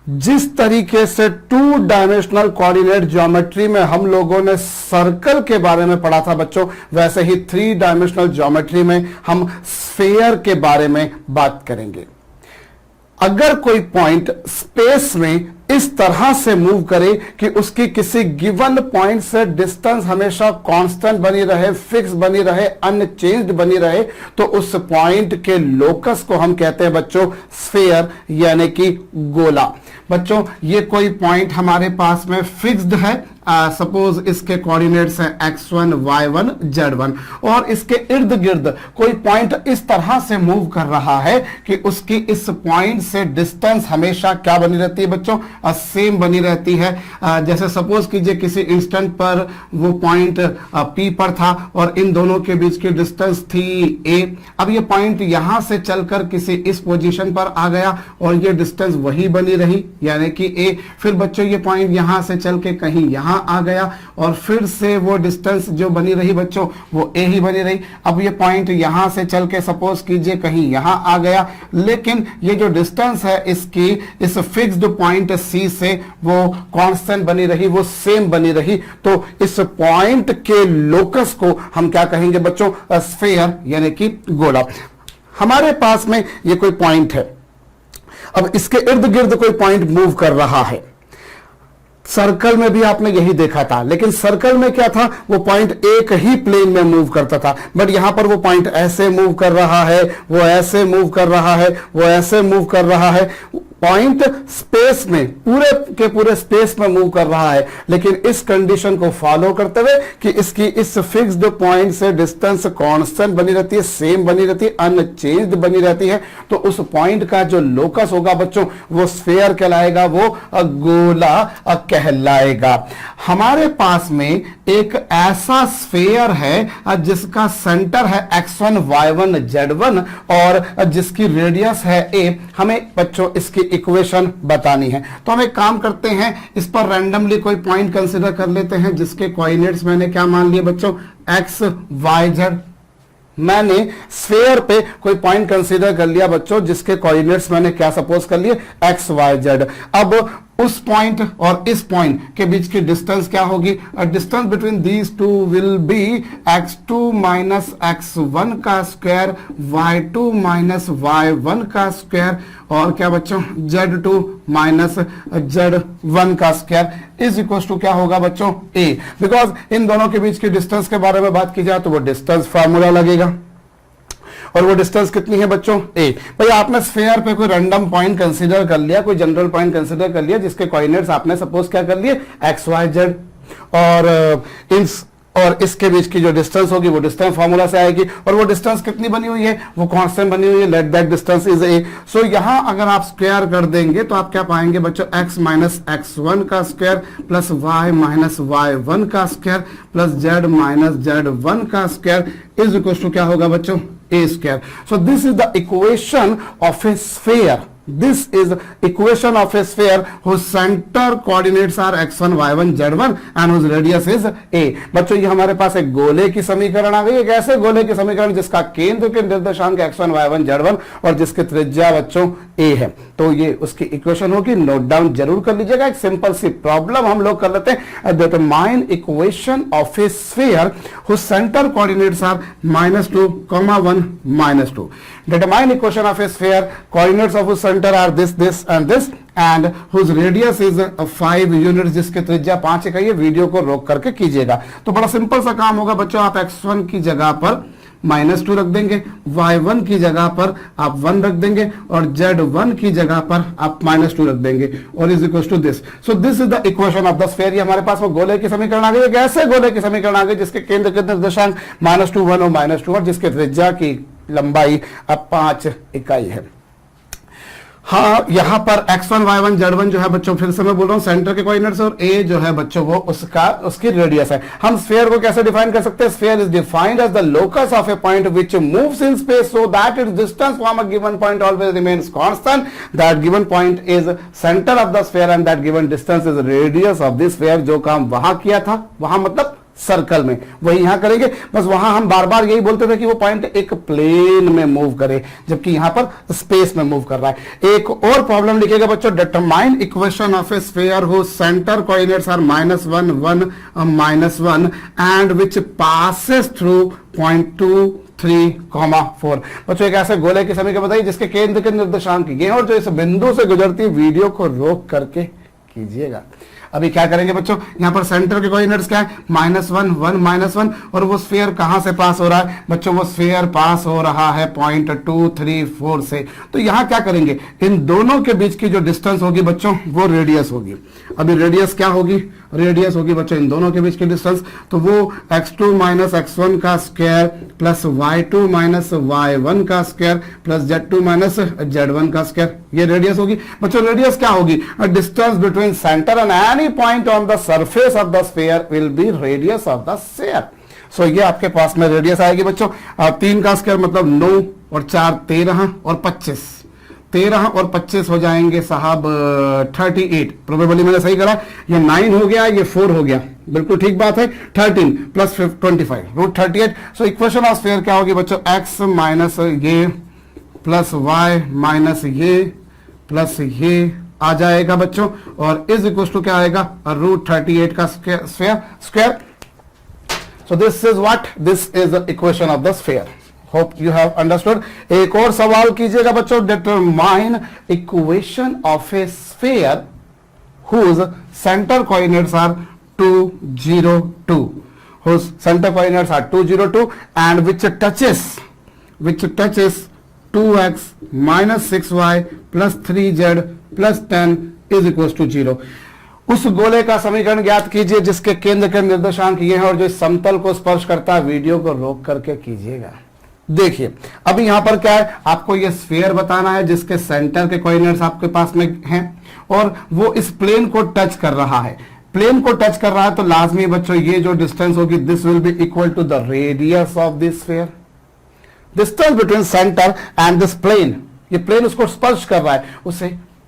जिस तरीके से टू डायमेंशनल कोऑर्डिनेट ज्योमेट्री में हम लोगों ने सर्कल के बारे में पढ़ा था बच्चों, वैसे ही थ्री डायमेंशनल ज्योमेट्री में हम स्फीयर के बारे में बात करेंगे। अगर कोई पॉइंट स्पेस में इस तरह से मूव करे कि उसकी किसी गिवन पॉइंट से डिस्टेंस हमेशा कांस्टेंट बनी रहे, फिक्स बनी रहे, अनचेंज्ड बनी रहे, तो उस पॉइंट के लोकस को हम कहते हैं बच्चों स्फीयर, यानी कि गोला। बच्चों ये कोई पॉइंट हमारे पास में फिक्स्ड है, सपोज इसके कोऑर्डिनेट्स हैं x1 y1 z1, और इसके इर्द गिर्द कोई पॉइंट इस तरह से मूव कर रहा है कि उसकी इस पॉइंट से डिस्टेंस हमेशा क्या बनी रहती है बच्चों, सेम बनी रहती है। जैसे सपोज कीजिए किसी इंस्टेंट पर वो पॉइंट P पर था और इन दोनों के बीच की डिस्टेंस थी A। अब ये पॉइंट यहां से चलकर किसी इस पोजीशन पर आ गया और ये डिस्टेंस वही बनी रही, यानी कि A। फिर बच्चों ये पॉइंट यहां से चल के कहीं यहां आ गया और फिर से वो डिस्टेंस जो बनी रही बच्चों वो A ही बनी रही। अब ये पॉइंट यहां से चल के सपोज कीजिए कहीं यहां आ गया, लेकिन ये जो डिस्टेंस है इसकी इस फिक्स्ड पॉइंट C से वो कांस्टेंट बनी रही, वो सेम बनी रही। तो इस पॉइंट के लोकस को हम क्या कहेंगे बच्चों, स्फीयर, यानी कि गोला। हमारे पास में ये कोई पॉइंट है, अब इसके इर्द गिर्द कोई पॉइंट मूव कर रहा है। सर्कल में भी आपने यही देखा था, लेकिन सर्कल में क्या था, वो पॉइंट एक ही प्लेन में मूव करता था, बट यहां पर वो पॉइंट ऐसे मूव कर रहा है, वो ऐसे मूव कर रहा है, वो ऐसे मूव कर रहा है। पॉइंट स्पेस में पूरे के पूरे स्पेस में मूव कर रहा है, लेकिन इस कंडीशन को फॉलो करते हुए कि इसकी इस फिक्स्ड पॉइंट से डिस्टेंस कांस्टेंट बनी रहती है, सेम बनी रहती है, अनचेंज्ड बनी रहती है, तो उस पॉइंट का जो लोकस होगा बच्चों वो स्फीयर कहलाएगा, वो गोला कहलाएगा। हमारे पास में एक ऐसा स्फीयर है जिसका सेंटर है x1 y1 z1 और जिसकी रेडियस है a। हमें बच्चों इसकी इक्वेशन बतानी है, तो हम एक काम करते हैं, इस पर रैंडमली कोई पॉइंट कंसीडर कर लेते हैं जिसके कोऑर्डिनेट्स मैंने क्या मान लिए बच्चों, x y z। मैंने स्फीयर पे कोई पॉइंट कंसीडर कर लिया बच्चों जिसके कोऑर्डिनेट्स मैंने क्या सपोज कर लिए, x y z। अब उस पॉइंट और इस पॉइंट के बीच की डिस्टेंस क्या होगी, distance between these two will be x2 minus x1 का स्क्वायर, y2 माइनस y1 का स्क्वायर, और क्या बच्चों z2 माइनस z1 का स्क्वायर इज इक्वल टू क्या होगा बच्चों, a। बिकॉज इन दोनों के बीच की डिस्टेंस के बारे में बात की जाए तो वो डिस्टेंस फार्मूला लगेगा, और वो डिस्टेंस कितनी है बच्चों, a। भाई आपने स्फीयर पे कोई रैंडम पॉइंट कंसीडर कर लिया, कोई जनरल पॉइंट कंसीडर कर लिया जिसके कोऑर्डिनेट्स आपने सपोज क्या कर लिए, x y z, और इसके बीच की जो डिस्टेंस होगी वो डिस्टेंस फार्मूला से आएगी, और वो डिस्टेंस कितनी बनी हुई है, वो कांस्टेंट बनी हुई है, let that distance is a। सो यहां अगर आप स्क्वायर कर देंगे तो आप क्या पाएंगे बच्चों, x माइनस x1 का square plus y minus y1 का square plus z minus z1 का स्क्वायर इज इक्वल टू क्या होगा बच्चों, a square। So this is the equation of a sphere. This is equation of a sphere whose center coordinates are x1 y1 z1 and whose radius is a। बच्चों ये हमारे पास एक गोले की समीकरण आ गई, एक ऐसे गोले की समीकरण जिसका केंद्र के निर्देशांक x1 y1 z1 और जिसके त्रिज्या बच्चों a है, तो ये उसकी इक्वेशन होगी। नोट डाउन जरूर कर लीजिएगा, एक सिंपल सी प्रॉब्लम हम लोग कर लेते हैं। Determine equation of a sphere whose center coordinates are -2, 1, -2। Determine equation of a sphere, coordinates of whose center are this and this and whose radius is 5 units, जिसके त्रिज्या 5 इकाई है। वीडियो को रोक करके कीजिएगा, तो बड़ा सिंपल सा काम होगा बच्चों। आप x1 की जगह पर -2 रख देंगे, y1 की जगह पर आप 1 रख देंगे और z1 की जगह पर आप -2 रख देंगे, और is equal to this. So this is the equation of the sphere. ये हमारे पास वो गोले की समीकरण आ गई, एक ऐसे गोले की समीकरण आ गई जिसके केंद्र के निर्देशांक -2, 1 और -2 और जिसके त्रिज्या की लंबाई अब 5 इकाई है। हाँ, यहां पर x1 y1 z1 जो है बच्चों, फिर से मैं बोल रहा हूं सेंटर के कोऑर्डिनेट्स, और a जो है बच्चों वो उसकी रेडियस है। हम स्फीयर को कैसे डिफाइन कर सकते हैं, sphere is defined as the locus of a point which moves in space so that its distance from a given point always remains constant. That given point is centre of the sphere and that given distance is radius of this sphere. जो काम वहां किया था, वहां मतलब circle में, वही यहां करेंगे। बस वहां हम बार बार यही बोलते थे कि वो पॉइंट एक प्लेन में मूव करे, जबकि यहां पर स्पेस में मूव कर रहा है। एक और प्रॉब्लम लिखेगा बच्चों, determine equation of a sphere whose centre coordinates are -1 1 -1 and which passes through point 2 3, 4। बच्चों एक ऐसे गोले की समीकरण बताइए जिसके केंद्र के निर्देशांक ये और जो इस बिंदु से गुजरती वीडियो को रोक करके कीजिएगा। अभी क्या करेंगे बच्चों, यहां पर सेंटर के कोऑर्डिनेट्स क्या है, -1 1 -1, और वो स्फीयर कहां से पास हो रहा है बच्चों, वो स्फीयर पास हो रहा है पॉइंट 2 3 4 से। तो यहां क्या करेंगे, इन दोनों के बीच की जो डिस्टेंस होगी बच्चों वो रेडियस होगी। अभी रेडियस क्या होगी, रेडियस होगी बच्चों इन दोनों के बीच की डिस्टेंस, तो वो x2 - x1 का स्क्वायर प्लस y2 - y1 का स्क्वायर प्लस z2 - z1 का स्क्वायर, ये रेडियस होगी। बच्चों रेडियस क्या होगी, distance between centre and any point on the surface of the sphere will be radius of the sphere. So ये आपके पास में रेडियस आएगी बच्चों। 3 का स्क्वायर मतलब 9 और 4 13 और 25, 13 और 25 हो जाएंगे साहब 38। प्रोबेबली मैंने सही करा, ये 9 हो गया, ये 4 हो गया, बिल्कुल ठीक बात है। 13 plus 25 √38। So equation of sphere क्या होगी बच्चों, x माइनस ये प्लस y माइनस ये प्लस ये आ जाएगा बच्चों, और इज इक्वल टू क्या आएगा, √38 का square. So this is what, this is the equation of the sphere. Hope you have understood. एक और सवाल कीजिएगा बच्चों, determine equation of a sphere whose center coordinates are 2 0 2, whose center coordinates are 2 0 2 and which touches 2x minus 6y plus 3z plus 10 is equals to 0। उस गोले का समीकरण ज्ञात कीजिए जिसके केंद्र के निर्देशांक ये हैं और जो इस समतल को स्पर्श करता है। वीडियो को रोक करके कीजिएगा। देखिए अभी यहां पर क्या है, आपको ये स्फीयर बताना है जिसके सेंटर के कोऑर्डिनेट्स आपके पास में हैं और वो इस प्लेन को टच कर रहा है। प्लेन को टच कर रहा है तो लाजमी बच्चों ये जो डिस्टेंस होगी this will be equal to the radius of this sphere. Distance between centre and this plane, ये प्लेन उसको स्पर्श कर रहा है, उसे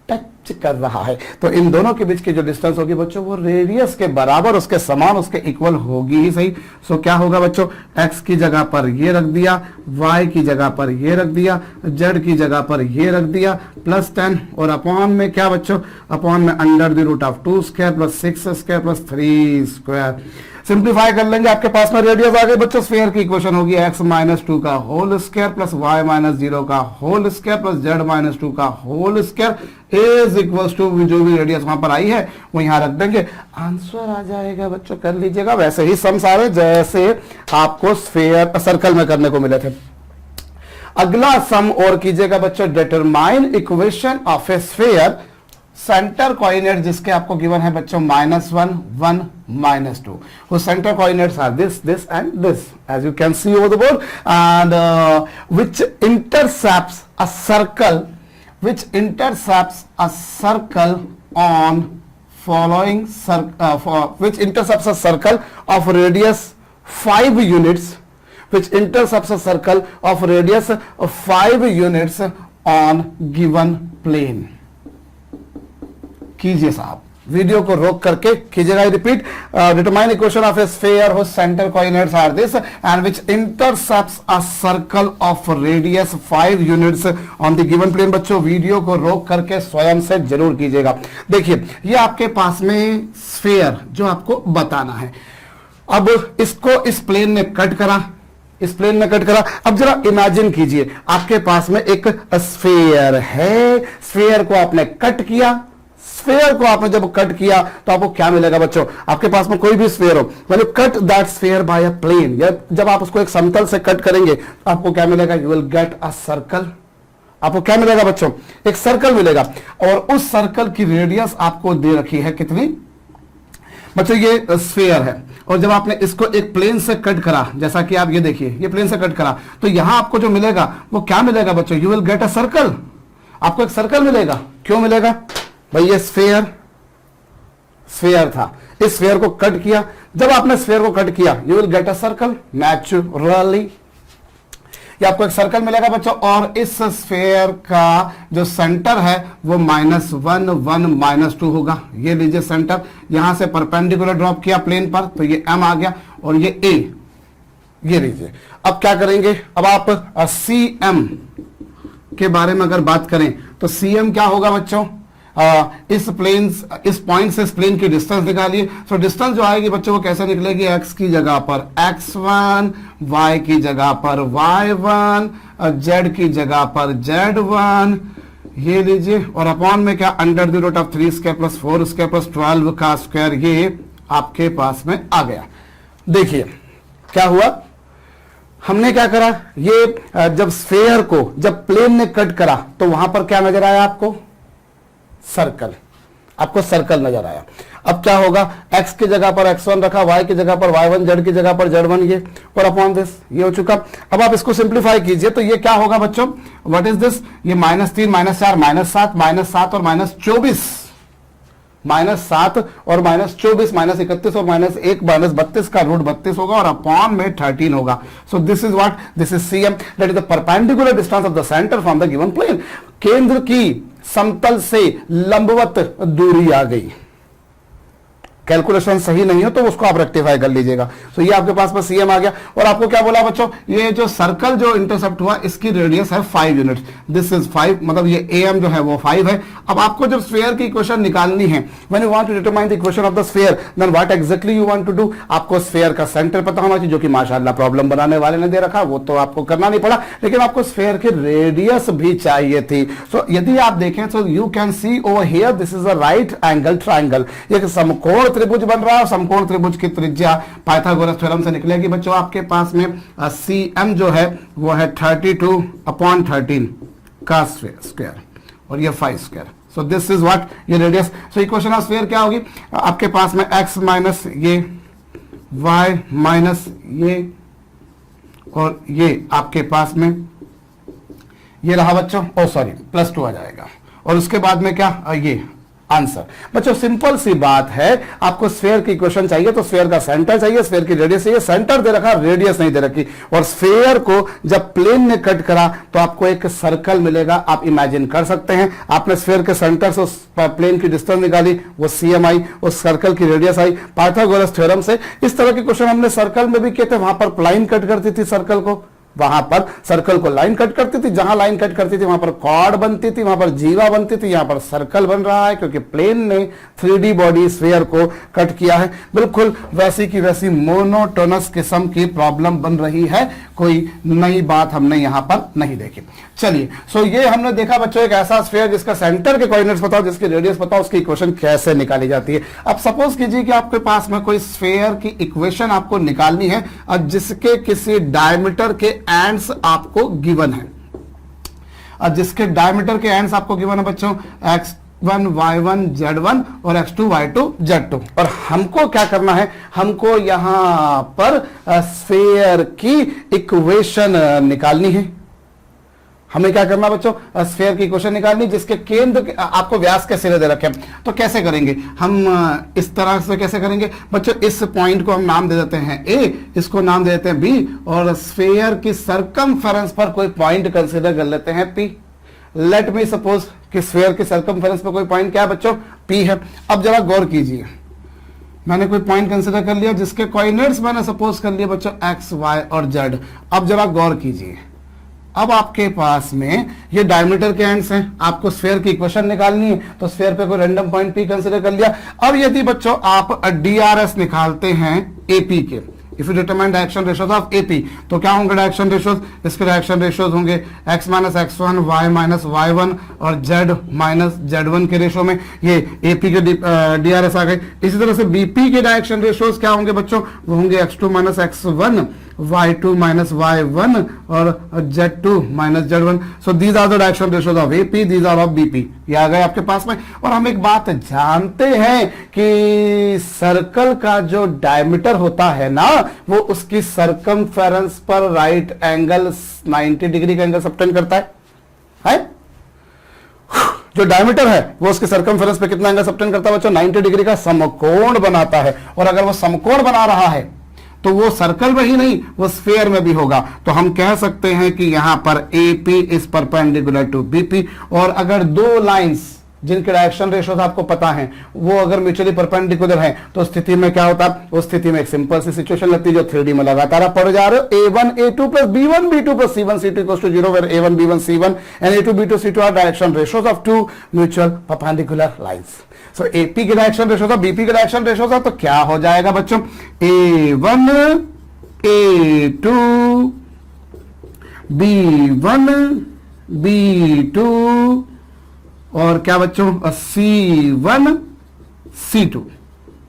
टच कर रहा है, तो इन दोनों के बीच की जो डिस्टेंस होगी बच्चों वो रेडियस के बराबर, उसके समान, उसके इक्वल होगी ही सही। सो क्या होगा बच्चों, x की जगह पर ये रख दिया, y की जगह पर ये रख दिया, z की जगह पर ये रख दिया, प्लस 10 और अपॉन में क्या बच्चों, अपॉन में under the root of 2 square plus 6 square plus 3 square. Simplify कर लेंगे, आपके पास में रेडियस आ गई बच्चों। स्फीयर की इक्वेशन होगी x माइनस 2 का whole square plus y minus 0 का whole square plus z minus 2 का whole square is equals to जो भी रेडियस वहां पर आई है वो यहां रख देंगे, आंसर आ जाएगा बच्चों। कर लीजिएगा वैसे ही सम सारे जैसे आपको स्फीयर सर्कल में करने को मिले थे। अगला सम और कीजिएगा बच्चों, determine equation of a sphere centre coordinate जिसके आपको गिवन है बच्चों -1 1 -2, whose center coordinates are this and this as you can see over the board, and which intercepts a circle on following which intercepts a circle of radius 5 units, which intercepts a circle of radius 5 units on given plane। कीजिए साहब, video को रोक करके कीजिएगा। Repeat, determine equation of a sphere whose center coordinates are this and which intercepts a circle of radius 5 units on the given plane। बच्चों video को रोक करके स्वयं से जरूर कीजिएगा। देखिए ये आपके पास में स्फीयर जो आपको बताना है, अब इसको इस प्लेन ने कट करा, इस प्लेन में कट करा। अब जरा इमेजिन कीजिए आपके पास में एक स्फीयर है, स्फीयर को आपने कट किया, स्फीयर को आपने जब कट किया तो आपको क्या मिलेगा बच्चों, आपके पास में कोई भी स्फीयर हो, when you cut that sphere by a plane, या जब आप उसको एक समतल से कट करेंगे तो आपको क्या मिलेगा, you will get a circle. आपको क्या मिलेगा बच्चों, एक सर्कल मिलेगा, और उस सर्कल की रेडियस आपको दे रखी है कितनी बच्चों, ये स्फीयर है। और जब आपने इसको एक प्लेन से कट करा, जैसा कि आप ये देखिए ये प्लेन से कट करा, तो यहां आपको जो मिलेगा वो क्या मिलेगा बच्चों, you will get a circle. आपको एक सर्कल मिलेगा। क्यों मिलेगा भाई, ये स्फीयर था, इस स्फीयर को कट किया, जब आपने स्फीयर को कट किया you will get a circle naturally. ये आपको एक सर्कल मिलेगा बच्चों, और इस स्फीयर का जो सेंटर है वो -1 1 -2 होगा। ये लीजिए सेंटर, यहां से परपेंडिकुलर ड्रॉप किया प्लेन पर, तो ये m आ गया और ये a, ये लीजिए। अब क्या करेंगे, अब आप CM के बारे में अगर बात करें तो CM क्या होगा बच्चों, इस पॉइंट से इस प्लेन की डिस्टेंस निकालिए। सो डिस्टेंस जो आएगी बच्चों वो कैसे निकलेगी, x की जगह पर x1, y की जगह पर y1, z की जगह पर z1, ये लीजिए, और अपॉन में क्या, √3 स्क्वायर प्लस 4 स्क्वायर प्लस 12 का स्क्वायर, ये आपके पास में आ गया। देखिए क्या हुआ, हमने क्या करा, ये जब स्फीयर को जब प्लेन ने कट करा तो वहां पर क्या नजर आया आपको, सर्कल, आपको सर्कल नजर आया। अब क्या होगा, x की जगह पर x1 रखा, y की जगह पर y1, z की जगह पर z1, ये और अपॉन दिस, ये हो चुका। अब आप इसको सिंप्लीफाई कीजिए तो ये क्या होगा बच्चों, व्हाट इज दिस, ये -3 -4 -7 और -24, -7 और -24 -31 और -1 -32 का √32 होगा और अपॉन में 13 होगा। So this is what, this is CM, that is the perpendicular distance of the centre from the given plane. केंद्र की समतल से लंबवत दूरी आ गई। कैलकुलेशन सही नहीं हो तो उसको आप रेक्टिफाई कर लीजिएगा। तो ये आपके पास में CM आ गया। और आपको क्या बोला बच्चों, ये जो सर्कल जो इंटरसेप्ट हुआ इसकी रेडियस है 5 यूनिट्स, दिस इज 5, मतलब ये AM जो है वो 5 है। अब आपको जब स्फीयर की इक्वेशन निकालनी है, when you want to determine the equation of the sphere, then what exactly you want to do, आपको स्फीयर का सेंटर पता होना चाहिए, जो कि माशाल्लाह प्रॉब्लम बनाने वाले ने दे रखा, वो तो आपको करना नहीं पड़ा, लेकिन आपको स्फीयर की रेडियस भी चाहिए थी। सो यदि आप देखें तो you can see over here, this is a right angle triangle, एक समकोण त्रिभुज बन रहा है। समकोण त्रिभुज की त्रिज्या पाइथागोरस थ्योरम से निकलेगी बच्चों आपके पास में CM जो है वो है 32/13 का स्क्वायर और ये 5 square. So this is what, ये radius. So equation of sphere क्या होगी, आपके पास में x माइनस ये, y माइनस ये, और ये आपके पास में ये रहा बच्चों, ओ सॉरी +2 आ जाएगा, और उसके बाद में क्या, ये आंसर। बच्चों सिंपल सी बात है, आपको स्फीयर की इक्वेशन चाहिए तो स्फीयर का सेंटर चाहिए, स्फीयर की रेडियस चाहिए, सेंटर दे रखा, रेडियस नहीं दे रखी। और स्फीयर को जब प्लेन ने कट करा तो आपको एक सर्कल मिलेगा। आप इमेजिन कर सकते हैं, आपने स्फीयर के सेंटर से उस प्लेन की डिस्टेंस निकाली, वो CM आई, उस सर्कल की रेडियस आई पाइथागोरस थ्योरम से। इस तरह के क्वेश्चन हमने सर्कल में भी किए थे, वहां पर लाइन कट करती थी सर्कल को, वहां पर सर्कल को लाइन कट करती थी, जहां लाइन कट करती थी वहां पर कॉर्ड बनती थी, वहां पर जीवा बनती थी, यहां पर सर्कल बन रहा है क्योंकि प्लेन ने 3D बॉडी स्फीयर को कट किया है। बिल्कुल वैसी की वैसी मोनोटोनस किस्म की प्रॉब्लम बन रही है, कोई नई बात हमने यहां पर नहीं देखी। चलिए, सो ये हमने देखा बच्चों एक ऐसा स्फीयर जिसका सेंटर के कोऑर्डिनेट्स बताओ, जिसकी रेडियस बताओ, उसकी इक्वेशन कैसे निकाली जाती है। अब सपोज कीजिए कि आपके पास में कोई स्फीयर की इक्वेशन आपको निकालनी है और जिसके किसी डायमीटर के एंड्स आपको गिवन है, और जिसके डायमीटर के एंड्स आपको गिवन है बच्चों x1 y1 z1 और x2 y2 z2। और हमको क्या करना है, हमको यहां पर स्फीयर की इक्वेशन निकालनी है। हमें क्या करना बच्चों, स्फीयर की इक्वेशन निकालनी, जिसके केंद्र आपको व्यास के सिरे दे रखे हैं। तो कैसे करेंगे हम, इस तरह से कैसे करेंगे बच्चों, इस पॉइंट को हम नाम दे देते हैं A, इसको नाम दे देते हैं B, और स्फीयर की सरकमफेरेंस पर कोई पॉइंट कंसीडर कर लेते हैं P। लेट मी सपोज कि स्फीयर की सरकमफेरेंस पर कोई पॉइंट क्या है बच्चों, P है। अब जरा गौर कीजिए, मैंने कोई पॉइंट कंसीडर कर लिया जिसके कोऑर्डिनेट्स मैंने सपोज कर लिए बच्चों x, y और z। अब जरा गौर कीजिए, अब आपके पास में ये डायमीटर के एंड्स हैं, आपको स्फीयर की इक्वेशन निकालनी है, तो स्फीयर पे कोई रैंडम पॉइंट P कंसीडर कर लिया। अब यदि बच्चों आप DRS निकालते हैं AP के, if you determine direction ratios of AP, तो क्या होंगे डायरेक्शन रेशियोज, इसके डायरेक्शन रेशियोज होंगे x minus x1, y minus y1 और z माइनस z1 के रेशियो में। ये AP के DRS आ गए। इसी तरह से BP के डायरेक्शन रेशियोज क्या होंगे बच्चों, वो होंगे x2 minus x1, y2 minus y1 और z2 minus z1। So these are the direction ratios of AP, these are of BP। ये आ गए आपके पास में। और हम एक बात जानते हैं कि सर्कल का जो डायमीटर होता है ना, वो उसकी सरकमफेरेंस पर राइट एंगल 90 डिग्री का एंगल सबटेंड करता है? जो डायमीटर है वो उसके सरकमफेरेंस पे कितना एंगल सबटेंड करता है बच्चों, 90 डिग्री का समकोण बनाता है। और अगर वो समकोण बना रहा है तो वो सर्कल में ही नहीं, वो स्फीयर में भी होगा। तो हम कह सकते हैं कि यहां पर AP is perpendicular to BP, और अगर दो लाइंस जिनके डायरेक्शन रेशियोज आपको पता हैं वो अगर म्यूचुअली परपेंडिकुलर हैं तो स्थिति में क्या होता है, उस स्थिति में एक सिंपल सी सिचुएशन लगती है जो 3D में लगातार आप पढ़ जा रहे हो। A1 A2 plus B1 B2 plus C1 C2 equals to 0 where A1 B1 C1 and A2 B2 C2 are direction ratios of two mutual perpendicular lines. So AP के डायरेक्शन रेशियोज और BP के direction ratios तो क्या हो जाएगा बच्चों, A1 A2 B1 B2 और क्या बच्चों C1 C2,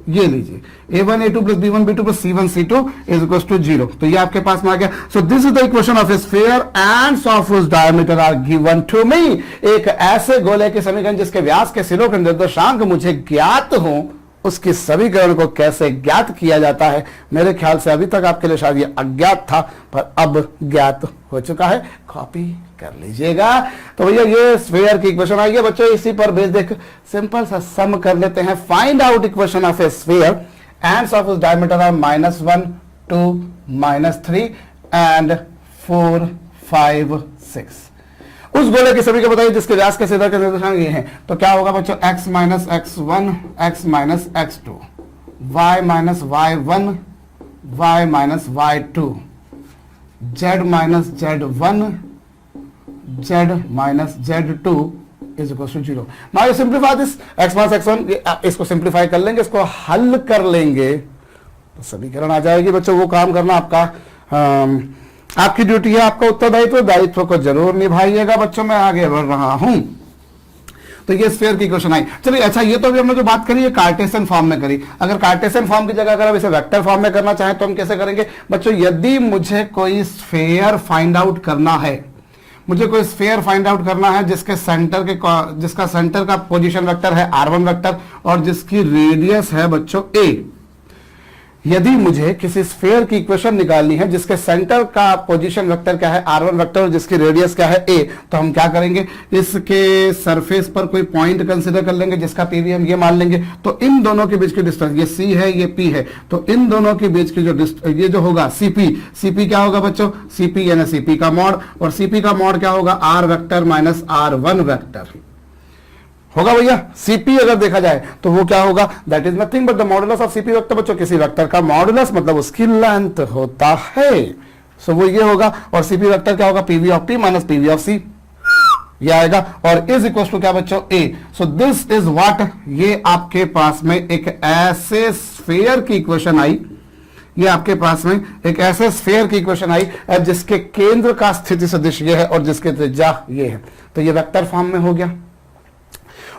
ये लीजिए A1 A2 plus B1 B2 plus C1 C2 is equals to 0। तो ये आपके पास में आ गया। So this is the equation of a sphere and of whose diameter are given to me. एक ऐसे गोले के समीकरण जिसके व्यास के सिरों के निर्देशांक मुझे ज्ञात हो, उसकी समीकरण को कैसे ज्ञात किया जाता है, मेरे ख्याल से अभी तक आपके लिए शायद ये अज्ञात था, पर अब ज्ञात हो चुका है। कॉपी कर लीजिएगा। तो भैया ये स्फीयर की इक्वेशन आई है बच्चों, इसी पर बेस देख सिंपल सा सम कर लेते हैं। Find out equation of a sphere and of उस डायमीटर आर -1 2 -3 एंड 4 5 6। उस गोले की सभी को बताइए जिसके व्यास के सीधा के निर्देशांक ये हैं। तो क्या होगा बच्चों, x minus x1 x minus x2 y minus y1 y minus y2 z minus z1 z minus z2 is equal to 0। Now you simplify this x minus x1, इसको सिंप्लीफाई कर लेंगे, इसको हल कर लेंगे तो समीकरण आ जाएगी बच्चों। वो काम करना आपकी ड्यूटी है, आपका उत्तरदायित्व, दायित्व को जरूर निभाइएगा बच्चों। मैं आगे बढ़ रहा हूं। तो ये स्फीयर की क्वेश्चन आई। चलिए अच्छा, ये तो अभी हमने जो बात करी है कार्टेशियन फॉर्म में करी। अगर कार्टेशियन फॉर्म की जगह अगर आप इसे वेक्टर फॉर्म में करना चाहें तो हम कैसे करेंगे बच्चों, यदि मुझे कोई स्फीयर फाइंड आउट करना है, मुझे कोई स्फीयर फाइंड आउट करना है जिसका सेंटर का पोजीशन वेक्टर है r1 वेक्टर और जिसकी रेडियस है बच्चों a। यदि मुझे किसी स्फीयर की इक्वेशन निकालनी है जिसके सेंटर का पोजीशन वेक्टर क्या है r1 वेक्टर और जिसकी रेडियस क्या है a, तो हम क्या करेंगे, इसके सरफेस पर कोई पॉइंट कंसीडर कर लेंगे जिसका पीवी हम ये मान लेंगे। तो इन दोनों के बीच की डिस्टेंस, ये c है ये p है, तो इन दोनों के बीच की जो ये जो होगा cp क्या होगा बच्चों, cp यानी cp का मॉड, और cp का मॉड क्या होगा, r vector minus r1 vector होगा भैया। सीपी अगर देखा जाए तो वो क्या होगा, that is nothing but the modulus of CP vector. बच्चों किसी वेक्टर का मॉडुलस मतलब उसकी लेंथ होता है, सो वो ये होगा। और सीपी वेक्टर क्या होगा, PV of T minus PV of C, ये आएगा। और इज इक्वल टू क्या बच्चों, A. So this is what, ये आपके पास में एक ऐसे स्फीयर की इक्वेशन आई, ये आपके पास में एक ऐसे स्फीयर की इक्वेशन आई जिसके केंद्र का स्थिति सदिश ये है और जिसके त्रिज्या ये है। तो ये वेक्टर फॉर्म में हो गया।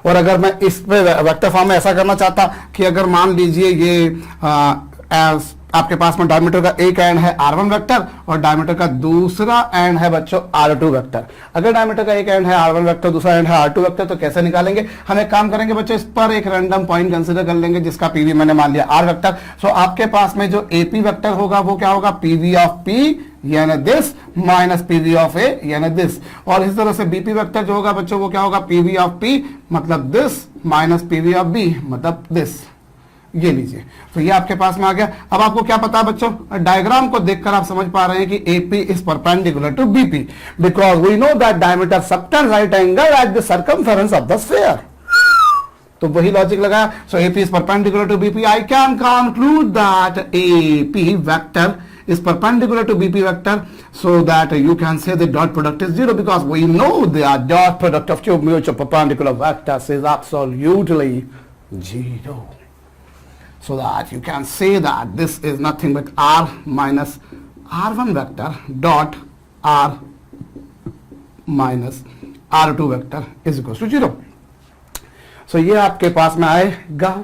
और अगर मैं इस पे वेक्टर फॉर्म में ऐसा करना चाहता कि अगर मान लीजिए ये आपके पास में डायमीटर का एक एंड है r1 वेक्टर और डायमीटर का दूसरा एंड है बच्चों r2 वेक्टर। अगर डायमीटर का एक एंड है r1 वेक्टर, दूसरा एंड है r2 वेक्टर, तो कैसे निकालेंगे, हम एक काम करेंगे बच्चों, इस पर एक रैंडम पॉइंट कंसीडर कर लेंगे जिसका पीवी मैंने मान लिया r वेक्टर। सो आपके पास में जो एपी वेक्टर होगा वो क्या होगा, पीवी ऑफ पी यानी दिस माइनस पीवी ऑफ ए यानी दिस। और इस तरह से बीपी वेक्टर जो होगा बच्चों वो क्या होगा, पीवी ऑफ पी मतलब this minus PV of B मतलब दिस। ये लीजिए, तो ये आपके पास में आ गया। अब आपको क्या पता है बच्चों, डायग्राम को देखकर आप समझ पा रहे हैं कि AP is perpendicular to BP because we know that diameter subtend right angle at the circumference of the sphere. तो वही लॉजिक लगाया। सो AP is perpendicular to BP, I can conclude that AP vector is perpendicular to BP vector, so that you can say the dot product is 0 because we know the dot product of two mutual perpendicular vectors is absolutely 0. So that you can say that this is nothing but r minus r1 vector dot r minus r2 vector is equals to 0. So ये आपके पास में आएगा,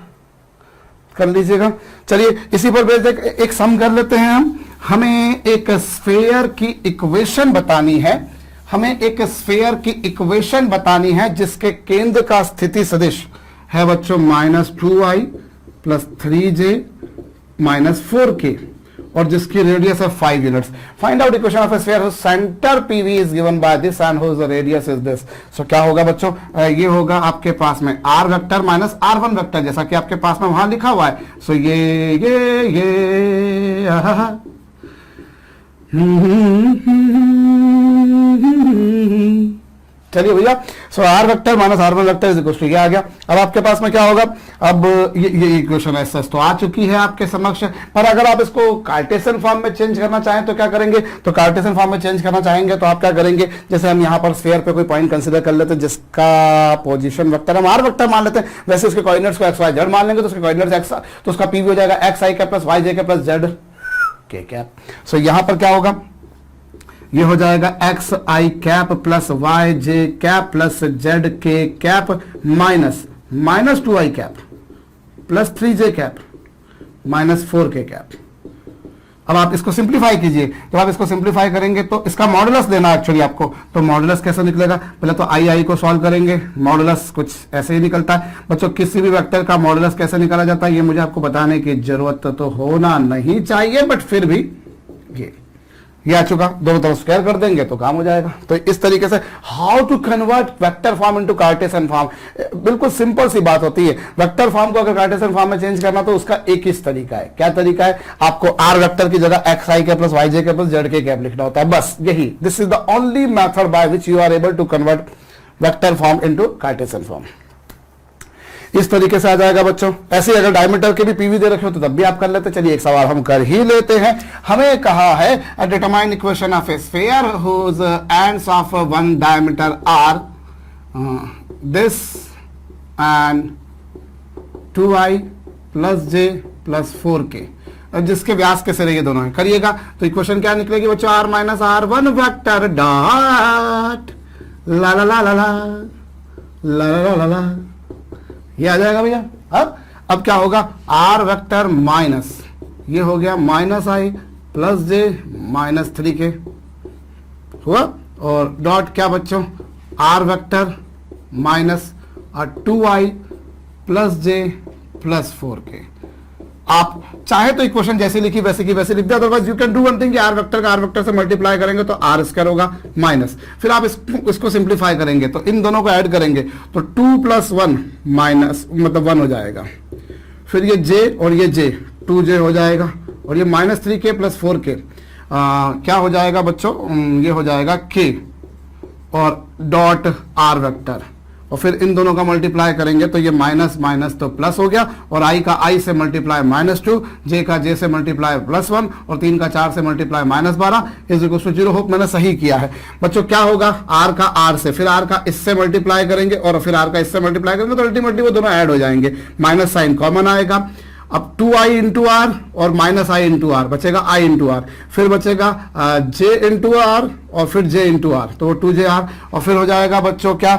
कर लीजिएगा। चलिए इसी पर बेस एक सम कर लेते हैं हम। हमें एक स्फीयर की इक्वेशन बतानी है, हमें एक स्फीयर की इक्वेशन बतानी है जिसके केंद्र का स्थिति सदिश है बच्चों -2i + 3j - 4k और जिसकी रेडियस है 5 units. Find out equation of a sphere centre PV is given by this and whose radius is this. So क्या होगा बच्चों, ये होगा आपके पास में r vector minus r1 vector, जैसा कि आपके पास में वहां लिखा हुआ है। सो ये चलिए भैया, so r vector minus r1 vector is equal to ये आ गया। अब आपके पास में क्या होगा, अब ये इक्वेशन ऐसा तो आ चुकी है आपके समक्ष, पर अगर आप इसको कार्टेशियन फॉर्म में चेंज करना चाहें तो क्या करेंगे, तो कार्टेशियन फॉर्म में चेंज करना चाहेंगे तो आप क्या करेंगे, जैसे हम यहाँ पर स्फीयर पे कोई पॉइंट कंसीडर कर लेते हैं जिसका पोजीशन वेक्टर हम आर वेक्टर मान लेते हैं, वैसे उसके कोऑर्डिनेट्स को एक्स वाई जेड मान लेंगे तो उसके कोऑर्डिनेट्स एक्स, तो उसका पीवी हो जाएगा एक्स आई कैप प्लस वाई जे कैप प्लस जेड के कैप। सो यहां पर क्या होगा, ये हो जाएगा एक्स आई कैप प्लस वाई जे कैप प्लस जेड के cap minus 2i cap plus 3j cap minus 4k cap. अब आप इसको सिंप्लीफाई कीजिए, जब आप इसको सिंप्लीफाई करेंगे तो इसका मॉडुलस देना एक्चुअली आपको, तो मॉडुलस कैसे निकलेगा, पहले तो आई को सॉल्व करेंगे, मॉडुलस कुछ ऐसे ही निकलता है बच्चों। किसी भी वेक्टर का मॉडुलस कैसे निकाला जाता है ये मुझे आपको बताने की जरूरत तो होना नहीं चाहिए, बट फिर भी ये आ चुका, दोनों तरफ स्क्वायर कर देंगे तो काम हो जाएगा। तो इस तरीके से how to convert vector form into Cartesian form, बिल्कुल सिंपल सी बात होती है। वेक्टर फॉर्म को अगर कार्टेशियन फॉर्म में चेंज करना तो उसका एक ही तरीका है। क्या तरीका है, आपको आर वेक्टर की जगह एक्स आई के प्लस वाई जे के प्लस जेड के कैप लिखना होता है, बस यही। This is the only method by which you are able to convert vector form into Cartesian form. इस तरीके से आ जाएगा बच्चों। ऐसे अगर डायमीटर के भी पीवी दे रखे हो तो तब भी आप कर लेते। चलिए एक सवाल हम कर ही लेते हैं। हमें कहा है determine equation of a sphere whose ends of one diameter are this and 2i plus j plus 4k, जिसके व्यास के सिरे ये दोनों है। करिएगा तो इक्वेशन क्या निकलेगी बच्चों, r minus r1 vector dot ला ला ला ला ला ला ला ला ला, ये आ जाएगा भैया। अब क्या होगा, आर वेक्टर माइनस ये हो गया minus i plus j minus 3k हुआ, और डॉट क्या बच्चों, r vector minus 2i plus j plus 4k। आप चाहे तो इक्वेशन जैसे लिखी वैसे की वैसे लिख दे, otherwise you can do one thing, r vector का आर वेक्टर से मल्टीप्लाई करेंगे तो आर स्क्वायर होगा माइनस, फिर आप इसको सिंप्लीफाई करेंगे तो इन दोनों को ऐड करेंगे तो 2 + 1 माइनस मतलब 1 हो जाएगा, फिर ये j और ये j 2j हो जाएगा, और ये माइनस 3k प्लस 4k क्या हो जाएगा बच्चों, ये हो जाएगा k और डॉट आर वेक्टर, और फिर इन दोनों का मल्टीप्लाई करेंगे तो ये माइनस माइनस तो प्लस हो गया, और i का i से मल्टीप्लाई -2, j का j से मल्टीप्लाई +1 और 3 का 4 से multiply -12 is equal to 0। Hope मैंने सही किया है बच्चों। क्या होगा, r का r से, फिर r का इससे मल्टीप्लाई करेंगे और फिर r का इससे मल्टीप्लाई करेंगे तो अल्टीमेटली वो दोनों ऐड हो जाएंगे, माइनस साइन कॉमन आएगा। अब 2i इंटू आर और माइनस आई इंटू आर बचेगा, i इंटू आर, फिर बचेगा j इंटू आर और फिर j इंटू आर, तो 2jr, और फिर हो जाएगा बच्चों क्या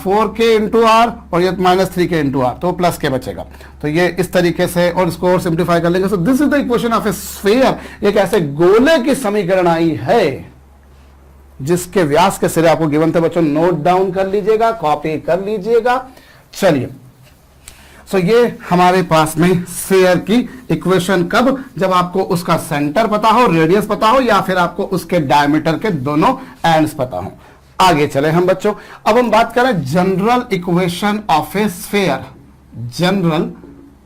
4k इंटू आर और ये माइनस 3k इंटू आर, तो प्लस k बचेगा। तो ये इस तरीके से, और इसको और सिंप्लीफाई कर लेंगे। सो this is the equation of a sphere. एक ऐसे गोले की समीकरण आई है जिसके व्यास के सिरे आपको गिवन थे बच्चों, नोट डाउन कर लीजिएगा, कॉपी कर लीजिएगा। चलिए तो ये हमारे पास में स्फीयर की इक्वेशन कब, जब आपको उसका सेंटर पता हो, रेडियस पता हो, या फिर आपको उसके डायमीटर के दोनों एंड्स पता हो। आगे चले हम बच्चों, अब हम बात करें general equation of a sphere. General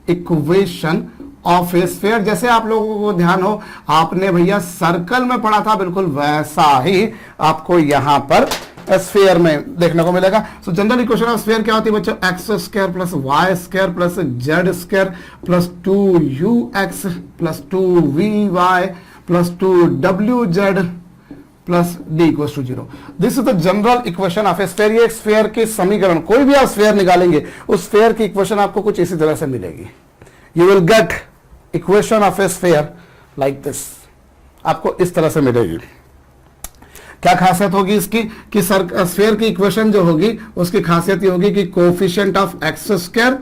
equation of a sphere, जैसे आप लोगों को ध्यान हो, आपने भैया सर्कल में पढ़ा था, बिल्कुल वैसा ही आपको यहां पर स्फीयर में देखने को मिलेगा। So general equation of sphere क्या होती है बच्चों, x square plus y square plus z square plus 2ux plus 2vy plus 2wz plus d equals to 0। This is the general equation of a sphere. ये sphere की समीकरण, कोई भी आप स्फीयर निकालेंगे उस स्फीयर की इक्वेशन आपको कुछ इसी तरह से मिलेगी। You will get equation of a sphere like this, आपको इस तरह से मिलेगी। क्या खासियत होगी इसकी कि स्फीयर की इक्वेशन जो होगी उसकी खासियत ये होगी कि coefficient of x square,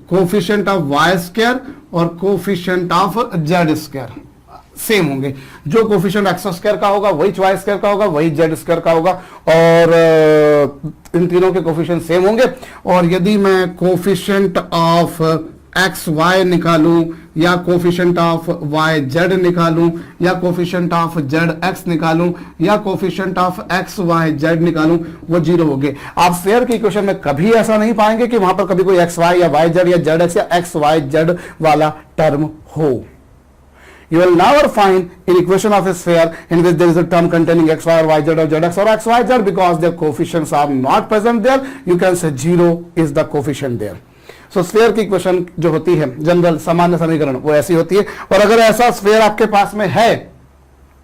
coefficient of y square और coefficient of z square same होंगे। जो कोफिशिएंट एक्स स्क्वायर का होगा वही वाई स्क्वायर का होगा, वही जेड स्क्वायर का होगा, और इन तीनों के कोफिशिएंट सेम होंगे। और यदि मैं कोफिशिएंट ऑफ एक्स वाई निकालूं या कोफिशिएंट ऑफ वाई जेड निकालूं या कोफिशिएंट ऑफ जेड एक्स निकालूं या coefficient of x y z निकालूं, वो जीरो हो गए। आप स्फीयर की इक्वेशन में कभी ऐसा नहीं पाएंगे कि वहां पर कभी कोई एक्स वाई या वाई जेड या जेड एक्स या एक्स वाई जेड वाला टर्म हो। You will never find in equation of a sphere in which there is a term containing x, y or y, z or z x or x, y, z because their coefficients are not present there. You can say 0 is the coefficient there. So sphere की equation जो होती है general सामान्य समीकरण वो ऐसी होती है, और अगर ऐसा स्फीयर आपके पास में है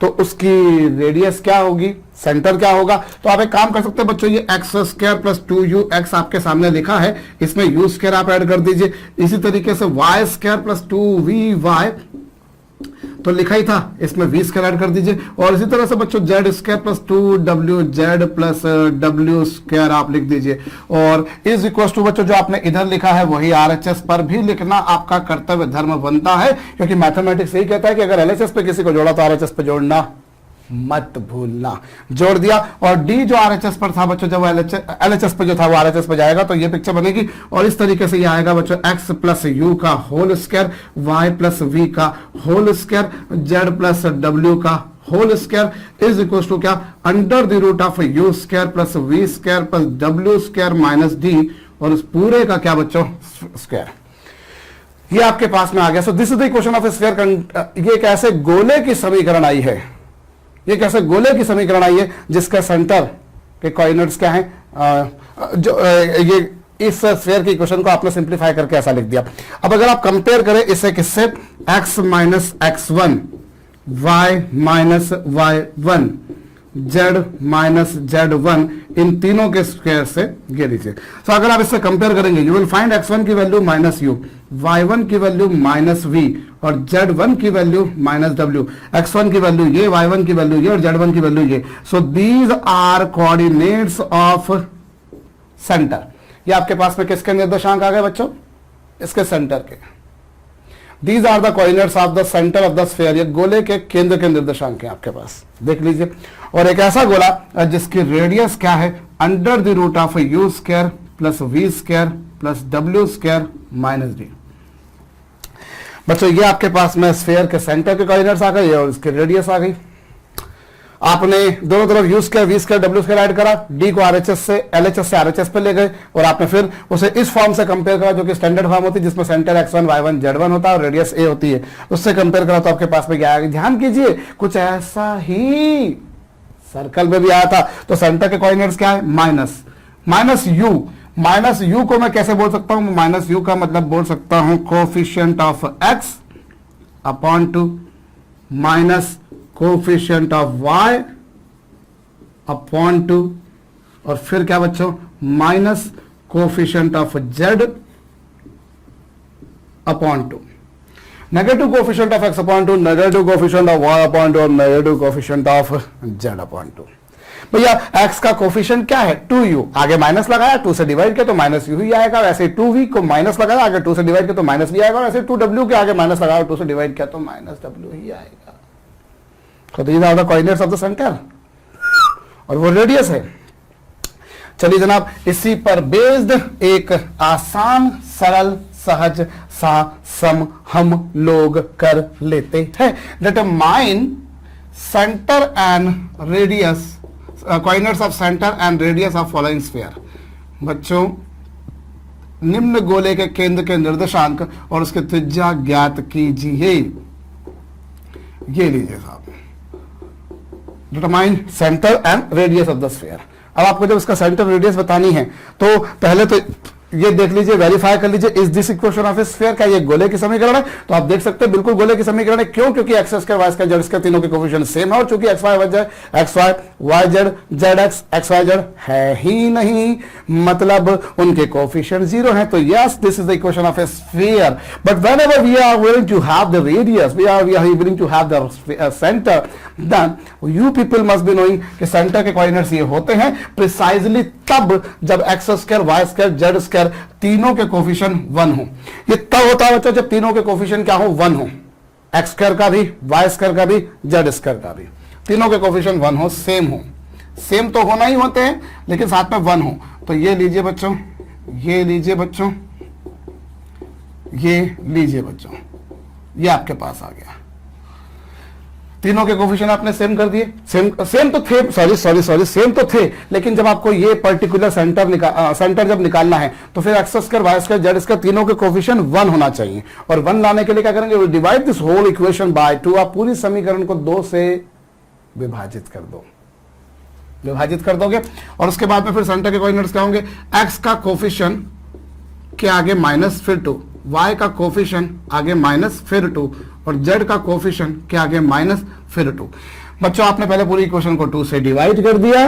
तो उसकी रेडियस क्या होगी, सेंटर क्या होगा। तो आप एक काम कर सकते हैं बच्चों, ये एक्स स्क्वायर प्लस 2ux आपके सामने लिखा है, इसमें यू स्क्वायर आप ऐड कर दीजिए। इसी तरीके से वाई स्क्वायर प्लस 2vy तो लिखा ही था, इसमें v स्क्वायर ऐड कर दीजिए। और इसी तरह से बच्चों Z square plus 2wz plus w square आप लिख दीजिए। और इज इक्वल टू बच्चों जो आपने इधर लिखा है वही आरएचएस पर भी लिखना आपका कर्तव्य धर्म बनता है, क्योंकि मैथमेटिक्स यही कहता है कि अगर एलएचएस पे किसी को जोड़ा तो आरएचएस पे जोड़ना मत भूलना। जोड़ दिया, और डी जो आरएचएस पर था बच्चों, जब एलएचएस पे जो था वो आरएचएस पे जाएगा तो ये पिक्चर बनेगी, और इस तरीके से ये आएगा बच्चों एक्स प्लस यू का whole square, y plus v का होल स्क्वायर, जेड प्लस डब्ल्यू का whole square is equal to क्या, under the root of u square plus v square plus डब्ल्यू स्क्वायर माइनस डी, और इस पूरे का क्या बच्चों स्क्वायर। ये आपके पास में आ गया। So this is the equation of a sphere. ये एक ऐसे गोले की समीकरण आई है, ये कैसे गोले की समीकरण आई है जिसका सेंटर के कोऑर्डिनेट्स क्या हैं, ये इस स्फीयर की इक्वेशन को आपने सिंपलीफाई करके ऐसा लिख दिया। अब अगर आप कंपेयर करें इसे किससे, x minus x1, y minus y1, z minus z1, इन तीनों के स्क्वायर से ये लीजिए। तो अगर आप इससे कंपेयर करेंगे यू विल फाइंड x1 की वैल्यू माइनस u, y1 की वैल्यू माइनस v और z1 की वैल्यू माइनस w, x1 की वैल्यू ये, y1 की वैल्यू ये और z1 की वैल्यू ये। So these are coordinates of centre. ये आपके पास में किसके निर्देशांक आ गए बच्चों, इसके सेंटर के। These are the coordinates of the centre of the sphere. ये गोले के केंद्र के निर्देशांक हैं आपके पास, देख लीजिए। और एक ऐसा गोला जिसकी रेडियस क्या है, under the root of u square plus v square plus डब्ल्यू स्क्वायर माइनस डी। बच्चों ये आपके पास में स्फीयर के सेंटर के कोऑर्डिनेट्स आ गए और इसकी रेडियस आ गई। आपने दोनों तरफ यू स्क्वायर वी स्क्वायर डब्ल्यू स्क्वायर ऐड करा, डी को आरएचएस से एलएचएस से आरएचएस पे ले गए, और आपने फिर उसे इस फॉर्म से कंपेयर करा जो कि स्टैंडर्ड फॉर्म होती है, जिसमें सेंटर x1 y1 z1 होता है और रेडियस a होती है। उससे कंपेयर करा तो आपके पास में क्या आएगा, ध्यान कीजिए कुछ ऐसा ही सर्कल में भी आया था। तो सेंटर के कोऑर्डिनेट्स क्या है, minus minus you. Minus you को मैं कैसे बोल सकता हूं, माइनस यू का मतलब बोल सकता हूं coefficient of x upon two minus coefficient of y upon two, और फिर क्या बच्चों minus coefficient of z upon two, negative coefficient of x upon two, negative coefficient of y upon two और negative coefficient of z upon two. भैया x का coefficient क्या है, 2u, आगे माइनस लगाया 2 से डिवाइड किया तो माइनस u ही आएगा। वैसे 2v को माइनस लगाया आगे 2 से डिवाइड किया तो माइनस v आएगा। वैसे 2w के आगे माइनस लगाया 2 से डिवाइड किया तो माइनस w ही आएगा। तो these are the coordinates of the centre, और वो रेडियस है। चलिए जनाब, इसी पर बेस्ड एक आसान सरल सहज सा सम हम लोग कर लेते हैं। Determine centre and radius, coordinates of centre and radius of following sphere. बच्चों निम्न गोले के केंद्र के निर्देशांक और उसके त्रिज्या ज्ञात कीजिए। ये लीजिए साहब, determine centre and radius of the sphere. अब आपको जब इसका सेंटर रेडियस बतानी है तो पहले तो ये देख लीजिए, वेरीफाई कर लीजिए, is this equation of a sphere, क्या ये गोले की समीकरण है। तो आप देख सकते हैं बिल्कुल गोले की समीकरण है। क्यों, क्योंकि x square y square z square तीनों के कोफिशिएंट सेम है, और चूंकि x y y z z x x y z है ही नहीं, मतलब उनके कोफिशिएंट जीरो है। तो yes, this is the equation of a sphere. But whenever we are willing to have the radius, we are willing to have the centre, then you people must be knowing कि centre के coordinates ये होते हैं precisely तब जब x square y square z square तीनों के coefficient 1 हो। ये तब होता है बच्चों जब तीनों के कोफिशिएंट क्या हो, 1 हो। एक्स स्क्वायर का भी, वाई स्क्वायर का भी, जेड स्क्वायर का भी, तीनों के कोफिशिएंट 1 हो, सेम हो। सेम तो होना ही होते हैं लेकिन साथ में 1 हो। तो ये लीजिए बच्चों, ये लीजिए बच्चों, ये लीजिए बच्चों, ये आपके पास आ गया। तीनों के कोफिशिएंट आपने सेम कर दिए, सेम तो थे, सॉरी सेम तो थे, लेकिन जब आपको ये पर्टिकुलर सेंटर जब निकालना है तो फिर x square y square z square तीनों के कोफिशिएंट 1 होना चाहिए। और 1 लाने के लिए क्या करेंगे, divide this whole equation by 2। आप पूरी समीकरण को 2 से विभाजित कर दो, विभाजित कर दोगे और उसके बाद में फिर सेंटर के कोऑर्डिनेट्स क्या होंगे, एक्स का कोफिशिएंट के आगे माइनस फिर 2, y का कोफिशिएंट आगे माइनस फिर 2 और z का कोफिशिएंट के आगे माइनस फिर 2। बच्चों आपने पहले पूरी इक्वेशन को 2 से डिवाइड कर दिया,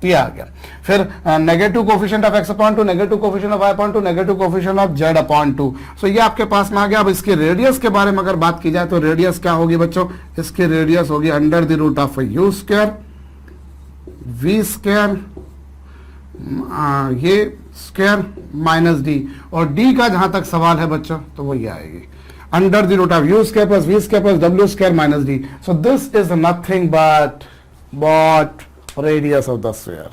ये आ गया। फिर negative coefficient of x upon 2, negative coefficient of y upon 2, negative coefficient of z upon 2। सो ये आपके पास में आ गया। अब इसके रेडियस के बारे में अगर बात की जाए तो रेडियस क्या होगी बच्चों, इसकी रेडियस होगी under the root of u square v square ये स्क्वायर माइनस डी, और डी का जहां तक सवाल है बच्चों तो वो ये आएगी under the root of u square plus v square plus डब्ल्यू square minus d. So this is nothing but radius of the sphere.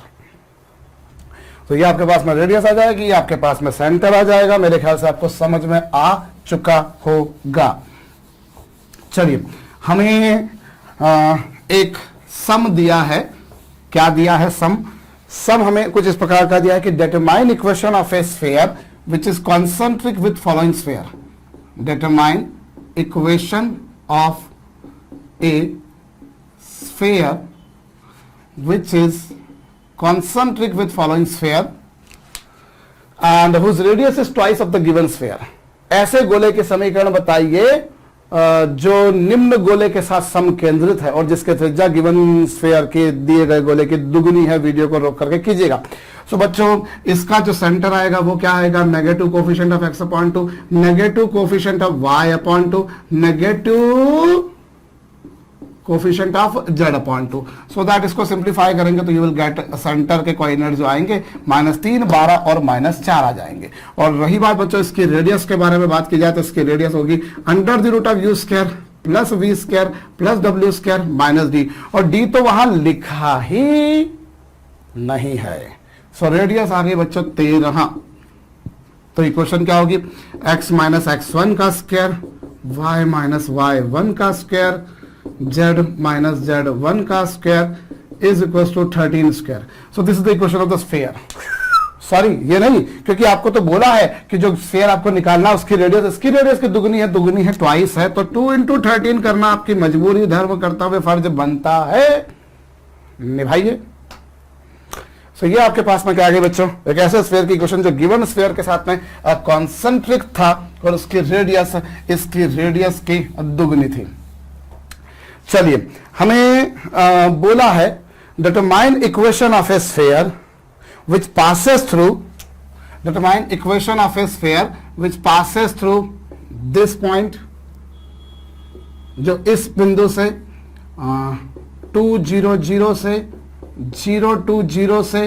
तो ये आपके पास में रेडियस आ जाएगी, ये आपके पास में सेंटर आ जाएगा। मेरे ख्याल से आपको समझ में आ चुका होगा। चलिए, हमें एक सम दिया है। क्या दिया है सम? सम हमें कुछ इस प्रकार का दिया है कि determine equation of a sphere which is concentric with following sphere. Determine equation of a sphere which is concentric with following sphere and whose radius is twice of the given sphere। ऐसे गोले के समीकरण बताइए जो निम्न गोले के साथ समकेंद्रित है और जिसके त्रिज्या गिवन स्फीयर के दिए गए गोले की दुगुनी है। वीडियो को रोक करके कीजिएगा। सो बच्चों, इसका जो सेंटर आएगा वो क्या आएगा, negative coefficient of x upon 2, negative coefficient of y upon 2, negative coefficient of z upon 2। So that इसको सिंप्लीफाई करेंगे तो यू विल गेट सेंटर के कोऑर्डिनेट जो आएंगे -3, 12 और -4 आ जाएंगे। और रही बात बच्चों इसकी रेडियस के बारे में बात की जाए तो इसकी रेडियस होगी under the root of u square plus v square plus डब्ल्यू स्क्वायर माइनस डी, और डी तो वहां लिखा ही नहीं है। सो रेडियस आ गई बच्चों 13। तो इक्वेशन क्या होगी, x माइनस x1 का स्क्वायर, y माइनस y1 का स्क्वायर, z माइनस z1 का square is equal to 13 square. So this is the equation of the sphere. Sorry, ये नहीं, क्योंकि आपको तो बोला है कि जो स्फीयर आपको निकालना है उसकी रेडियस, इसकी रेडियस की दुगुनी है ट्वाइस है, तो 2 इंटू 13 करना आपकी मजबूरी, धर्म करता हुए फर्ज बनता है, निभाइए। सो ये आपके पास में क्या आ गई बच्चों, एक ऐसे स्फीयर की इक्वेशन जो गिवन स्फीयर के साथ में कॉन्सेंट्रिक था और उसकी रेडियस इसकी रेडियस की दुगुनी थी। चलिए, हमें बोला है determine equation of a sphere which passes through, determine equation of a sphere which passes through this point, जो इस बिंदु से 2 0 0 से 0 2 0 से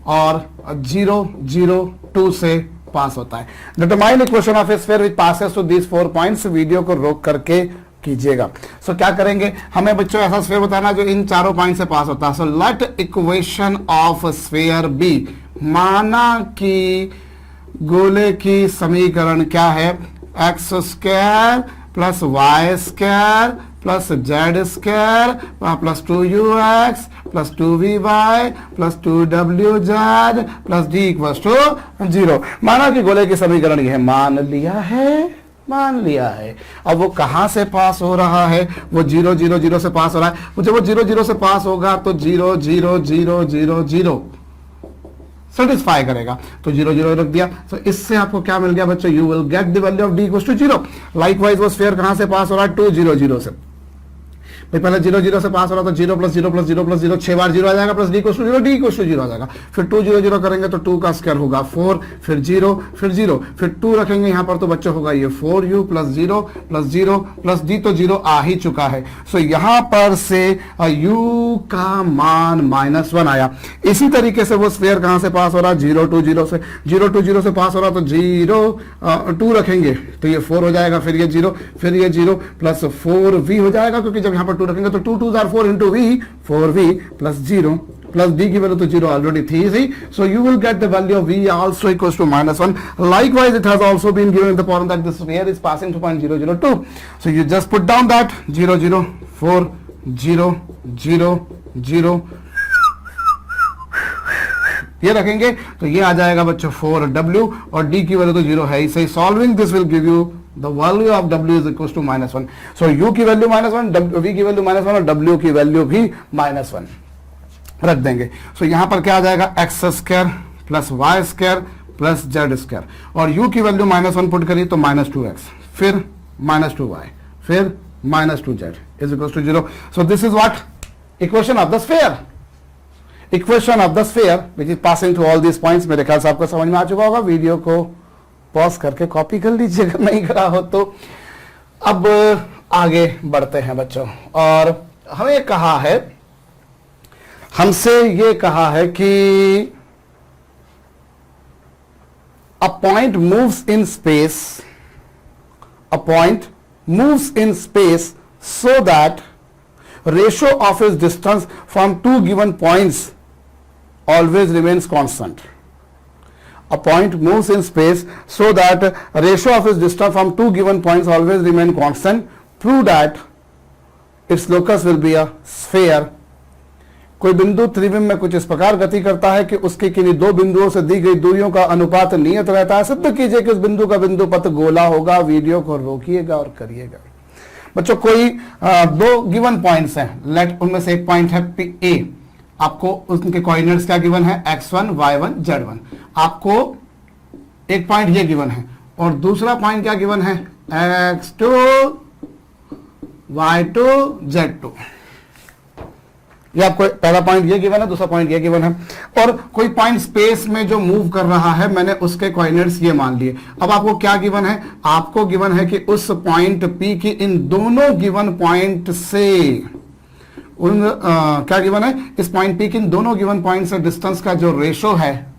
और 0 0 2 से पास होता है। Determine equation of a sphere which passes through this 4 points. Video को रोक करके कीजिएगा। सो क्या करेंगे, हमें बच्चों ऐसा स्फीयर बताना जो इन चारों पॉइंट से पास होता है। So let equation of sphere be, माना कि गोले की समीकरण क्या है, x square plus y square plus z square plus 2ux plus 2vy plus 2wz plus d equal to 0। माना कि गोले की समीकरण यह मान लिया है। अब वो कहां से पास हो रहा है, वो 0 0 0 से पास हो रहा है। जब वो 0 0 से पास होगा तो 0 0 0 0 0 सेटिस्फाई करेगा, तो 0 0 रख दिया। तो इससे आपको क्या मिल गया बच्चों, you will get the value of d equal to 0। Likewise वो स्फीयर कहां से पास हो रहा है, 2 0 0 से। पहले 0 0 से पास हो रहा था, 0 प्लस 0 प्लस 0 प्लस 0, 6 बार 0 आ जाएगा, plus d equal to 0, d equal to 0 आ जाएगा। फिर 2 0 0 करेंगे तो 2 का स्क्वायर होगा 4, फिर 0 फिर 0 फिर 2 रखेंगे यहाँ पर तो बच्चों होगा ये 4u plus 0 plus 0 plus d, तो 0 आ ही चुका है। सो यहाँ पर से u का मान -1 आया। इसी तरीके से वो स्फीयर कहाँ से पास हो रहा है, 0 2 0 से। 0 2 0 से पास हो रहा तो 0 2 रखेंगे तो ये 4 हो जाएगा, फिर ये 0 फिर ये 0 प्लस 4v हो जाएगा, क्योंकि जब यहाँ पर 2 रखेंगे तो 2 2 4 into v, 4v plus 0 plus D की वैल्यू तो 0 ऑलरेडी थी, so you will get the value of v also equals to -1. Likewise, it has also been given in the form that the sphere is passing through point 0, 0, 2. So you just put down that 0, 0, 4, 0, 0, 0, ये रखेंगे तो ये आ जाएगा बच्चों 4w और d की value तो 0 है ही सही. Solving this will give you the value of w is equal to -1. So u की वैल्यू -1, v की वैल्यू -1 और w की वैल्यू भी -1 रख देंगे. सो यहां पर क्या आ जाएगा x square plus y square plus z square और u की वैल्यू -1 पुट करिए तो -2x फिर -2y फिर -2z is equal to 0. So this is what equation of the sphere. Equation of the sphere which is passing through all these points. मेरे ख्याल से आपको समझ में आ चुका होगा. वीडियो को पॉज करके कॉपी कर लीजिए अगर नहीं करा हो तो. अब आगे बढ़ते हैं बच्चों और हमें कहा है, हमसे ये कहा है कि अ point moves in space, a point moves in space so that ratio of its distance from two given points always remains constant. A point moves in space so that ratio of its distance from two given points always remain constant. Prove that its locus will be a sphere. कोई बिंदु त्रिविम में कुछ इस प्रकार गति करता है कि उसके किन्हीं दो बिंदुओं से दी गई दूरियों का अनुपात नियत रहता है. सिद्ध कीजिए कि उस बिंदु का बिंदु पथ गोला होगा. वीडियो को रोकिएगा और करिएगा. बच्चों कोई दो गिवन पॉइंट्स हैं, लेट उनमें से एक पॉइंट है ए. आपको उनके कोऑर्डिनेट्स क्या गिवन है x1 y1 z1. आपको एक पॉइंट ये गिवन है और दूसरा पॉइंट क्या गिवन है x2 y2 z2. ये आपको पहला पॉइंट ये गिवन है, दूसरा पॉइंट ये गिवन है और कोई पॉइंट स्पेस में जो मूव कर रहा है मैंने उसके कोऑर्डिनेट्स ये मान लिए. अब आपको क्या गिवन है, आपको गिवन है कि उस पॉइंट P की इन दोनों गिवन पॉइंट से क्या गिवन है, इस पॉइंट P की इन दोनों गिवन पॉइंट से डिस्टेंस का जो रेशो है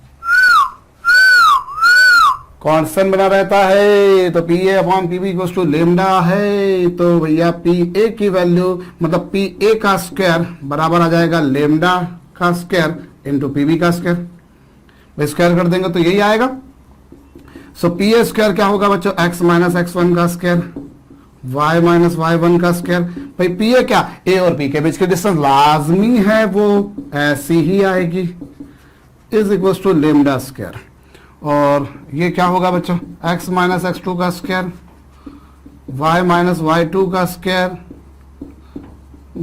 कांस्टेंट बना रहता है. तो P A upon P B equals to lambda है. तो भैया पी ए की वैल्यू मतलब पी ए का स्क्वायर बराबर आ जाएगा लेमडा का स्क्वायर इंटू पी बी का स्क्वायर. भाई स्क्वायर कर देंगे तो यही आएगा. सो पी ए स्क्वायर क्या होगा बच्चों, एक्स माइनस x1 का स्क्वायर y माइनस y1 का स्क्वायर. भाई पी ए क्या, ए और पी के बीच की डिस्टेंस लाजमी है वो ऐसी ही आएगी is equals to lambda square. और ये क्या होगा बच्चों, x माइनस x2 का स्क्वायर y माइनस y2 का स्क्वायर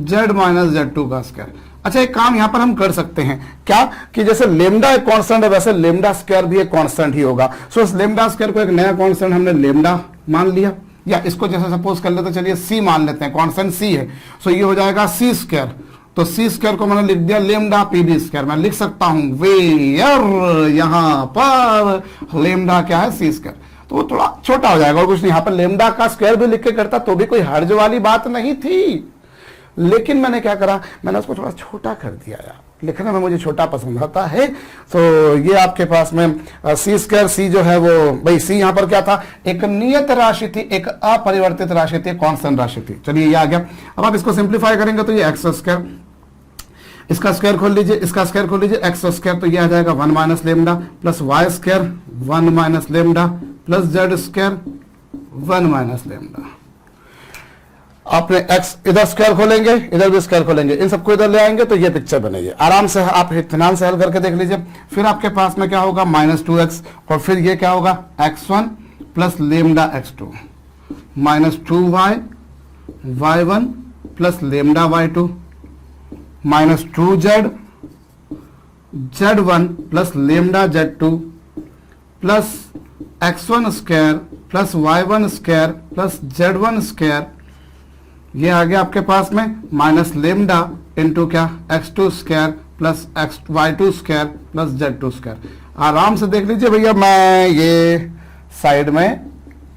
z माइनस z2 का स्क्वायर. अच्छा एक काम यहां पर हम कर सकते हैं क्या कि जैसे लेमडा एक कांस्टेंट है वैसे लेमडा स्क्वायर भी एक कांस्टेंट ही होगा. सो इस लेमडा स्क्वायर को एक नया कांस्टेंट हमने लेमडा मान लिया, या इसको जैसे सपोज कर लेते चलिए c मान लेते हैं, कांस्टेंट c है. सो ये हो जाएगा c स्क्वायर. तो सी स्क्वायर को मैंने लिख दिया लेमडा पी बी स्क्वायर. मैं लिख सकता हूं वेयर यहां पर लेमडा क्या है सी स्क्वायर. तो वो थोड़ा छोटा हो जाएगा और कुछ नहीं. यहां पर लेमडा का स्क्वायर भी लिख के करता तो भी कोई हर्ज वाली बात नहीं थी, लेकिन मैंने क्या करा, मैंने उसको थोड़ा छोटा कर दिया यार. लिखने में मुझे छोटा पसंद आता है. तो ये आपके पास में सी स्क्वायर, सी जो है वो भाई सी यहां पर क्या था, एक नियत राशि थी, एक अपरिवर्तित राशि थी, कांस्टेंट राशि थी. चलिए ये आ गया. अब आप इसको सिंप्लीफाई करेंगे तो ये एक्स स्क्वायर, इसका स्क्वायर खोल लीजिए, इसका स्क्वायर खोल लीजिए, एक्स स्क्वायर तो ये आ जाएगा 1 minus lambda plus y square 1 minus lambda plus z square 1 minus lambda. आपने x इधर स्क्वायर खोलेंगे, इधर भी स्क्वायर खोलेंगे, इन सबको इधर ले आएंगे तो ये पिक्चर बनेगी. आराम से आप इत्मीनान से हल करके देख लीजिए. फिर आपके पास में क्या होगा -2x और फिर ये क्या होगा x1 plus lambda x2 -2y y1 plus lambda y2 -2z z1 plus lambda z2 plus x1 square plus y1 square plus z1 square. ये आ गया आपके पास में माइनस लेमडा इंटू क्या x2 square plus y2 square plus z2 square. आराम से देख लीजिए भैया, मैं ये साइड में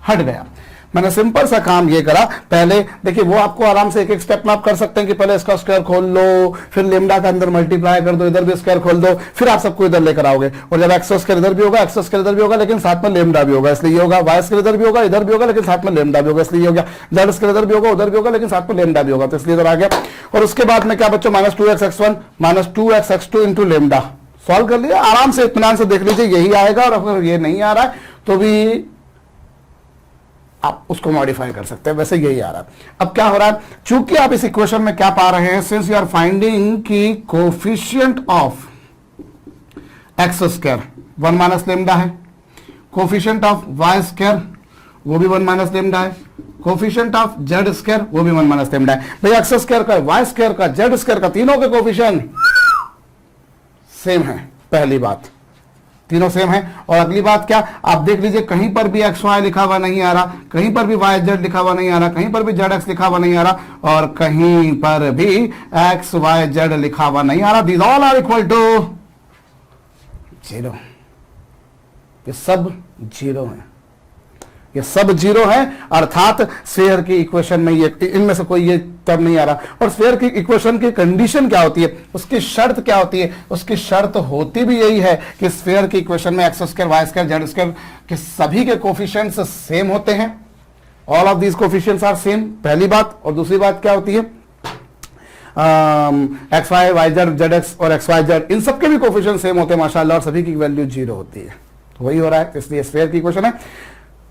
हट गया. मैंने सिंपल सा काम ये करा, पहले देखिए वो आपको आराम से एक एक स्टेप में आप कर सकते हैं कि पहले इसका स्क्वायर खोल लो, फिर लेमडा का अंदर मल्टीप्लाई कर दो, इधर भी स्क्वायर खोल दो, फिर आप सबको इधर लेकर आओगे। और जब एक्स स्क्वायर इधर भी होगा, एक्स स्क्वायर इधर भी होगा, लेकिन साथ में लेमडा भी होगा, इसलिए होगा। वाई स्क्वायर इधर भी होगा, इधर भी होगा, लेकिन साथ में लेमडा भी होगा, इसलिए हो गया। जेड स्क्वायर इधर भी होगा, उधर भी होगा, लेकिन साथ में लेमडा भी होगा, तो इसलिए इधर आ गया। और उसके बाद में क्या बच्चों, minus 2x(x1) minus 2x(x2) into lambda. Solve कर लिया, आराम से इत्मीनान से देख लीजिए यही आएगा। और अगर ये नहीं आ रहा है तो भी आप उसको मॉडिफाई कर सकते हैं, वैसे यही आ रहा है। अब क्या हो रहा है, चूंकि आप इस इक्वेशन में क्या पा रहे हैं, सिंस यू आर फाइंडिंग की coefficient of x square 1 minus lambda है, कोफिशिएंट ऑफ वाई स्क्वायर वो भी 1 माइनस लेमडा है, कोफिशिएंट ऑफ जेड स्क्वायर वो भी 1 माइनस लेमडा है। भाई एक्स स्क्वायर का, वाई स्क्वायर का, जेड स्क्वायर का, तीनों के कोफिशिएंट सेम है। पहली बात, तीनों सेम है। और अगली बात क्या, आप देख लीजिए कहीं पर भी एक्स वाई लिखा हुआ नहीं आ रहा, कहीं पर भी वाई जेड लिखा हुआ नहीं आ रहा, कहीं पर भी जेड एक्स लिखा हुआ नहीं आ रहा, और कहीं पर भी एक्स वाई जेड लिखा हुआ नहीं आ रहा। These all are equal to 0। ये सब 0 है, ये सब 0 है, अर्थात स्फीयर की इक्वेशन में ये इनमें से कोई ये टर्म नहीं आ रहा। और स्फीयर की इक्वेशन की कंडीशन क्या होती है, उसकी शर्त क्या होती है, उसकी शर्त होती भी यही है कि स्फीयर की इक्वेशन में x square, y square, z square के सभी के कोफिशिएंट्स सेम होते हैं। All of these coefficients are same, पहली बात। और दूसरी बात क्या होती है, x y, y z, z x और एक्स वाई जेड, इन सबके भी कोफिशिएंट सेम होते हैं माशाल्लाह, और सभी की वैल्यू 0 होती है। तो वही हो रहा है, इसलिए स्फीयर की इक्वेशन है।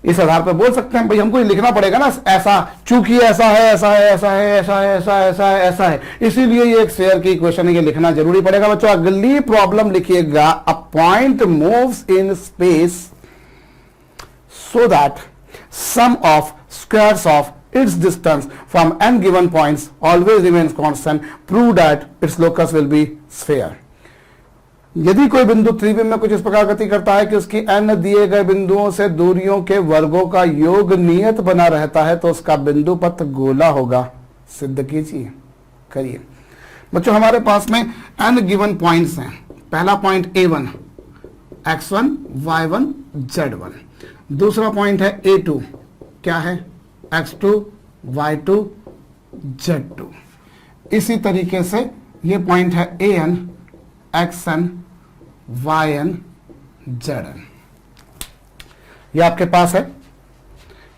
इस आधार पर बोल सकते हैं भाई हमको ये लिखना पड़ेगा ना, ऐसा, चूंकि ऐसा है, ऐसा है, ऐसा है, ऐसा है, ऐसा है, ऐसा है, ऐसा है, इसीलिए ये एक स्फीयर की इक्वेशन है, ये लिखना जरूरी पड़ेगा। बच्चों अगली प्रॉब्लम लिखिएगा, a point moves in space so that sum of squares of its distance from n given points always remains constant, prove that its locus will be sphere। यदि कोई बिंदु त्रिविम में कुछ इस प्रकार गति करता है कि उसकी n दिए गए बिंदुओं से दूरियों के वर्गों का योग नियत बना रहता है, तो उसका बिंदु पथ गोला होगा। सिद्ध कीजिए, करिए। बच्चों हमारे पास में n गिवन पॉइंट्स हैं। पहला point A1 x1 y1 z1, दूसरा पॉइंट है A2, क्या है x2 y2 z2। इसी तरीके से ये पॉइंट है AN xn yn zn, ये आपके पास है।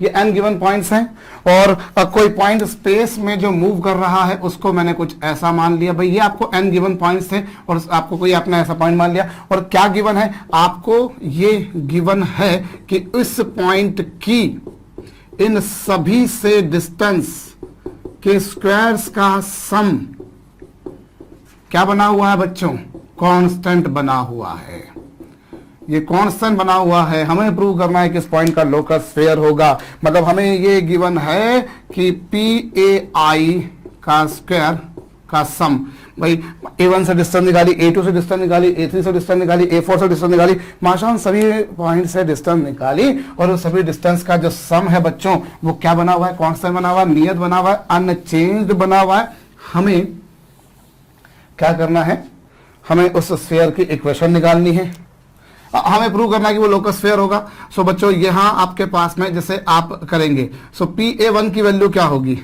ये n गिवन पॉइंट्स हैं। और कोई पॉइंट स्पेस में जो मूव कर रहा है उसको मैंने कुछ ऐसा मान लिया। भाई ये आपको n गिवन पॉइंट्स थे और आपको कोई आपने ऐसा पॉइंट मान लिया। और क्या गिवन है आपको, ये गिवन है कि इस पॉइंट की इन सभी से डिस्टेंस के स्क्वायर्स का सम क्या बना हुआ है बच्चों, कांस्टेंट बना हुआ है। ये कांस्टेंट बना हुआ है, हमें प्रूव करना है कि इस पॉइंट का लोकस स्फीयर होगा। मतलब हमें ये गिवन है कि PAI का स्क्वायर का सम, भाई A1 से डिस्टेंस निकाली, A2 से डिस्टेंस निकाली, A3 से डिस्टेंस निकाली, A4 से डिस्टेंस निकाली, माशाल्लाह सभी पॉइंट से डिस्टेंस निकाली। और उस सभी डिस्टेंस का जो सम है बच्चों वो क्या बना हुआ है, कांस्टेंट बना हुआ है, नियत बना हुआ है, अनचेंज्ड बना हुआ है। हमें क्या करना है, हमें उस स्फीयर की इक्वेशन निकालनी है, हमें प्रूव करना है कि वो लोकस स्फीयर होगा। सो बच्चों यहां आपके पास में जैसे आप करेंगे, सो PA1 की वैल्यू क्या होगी,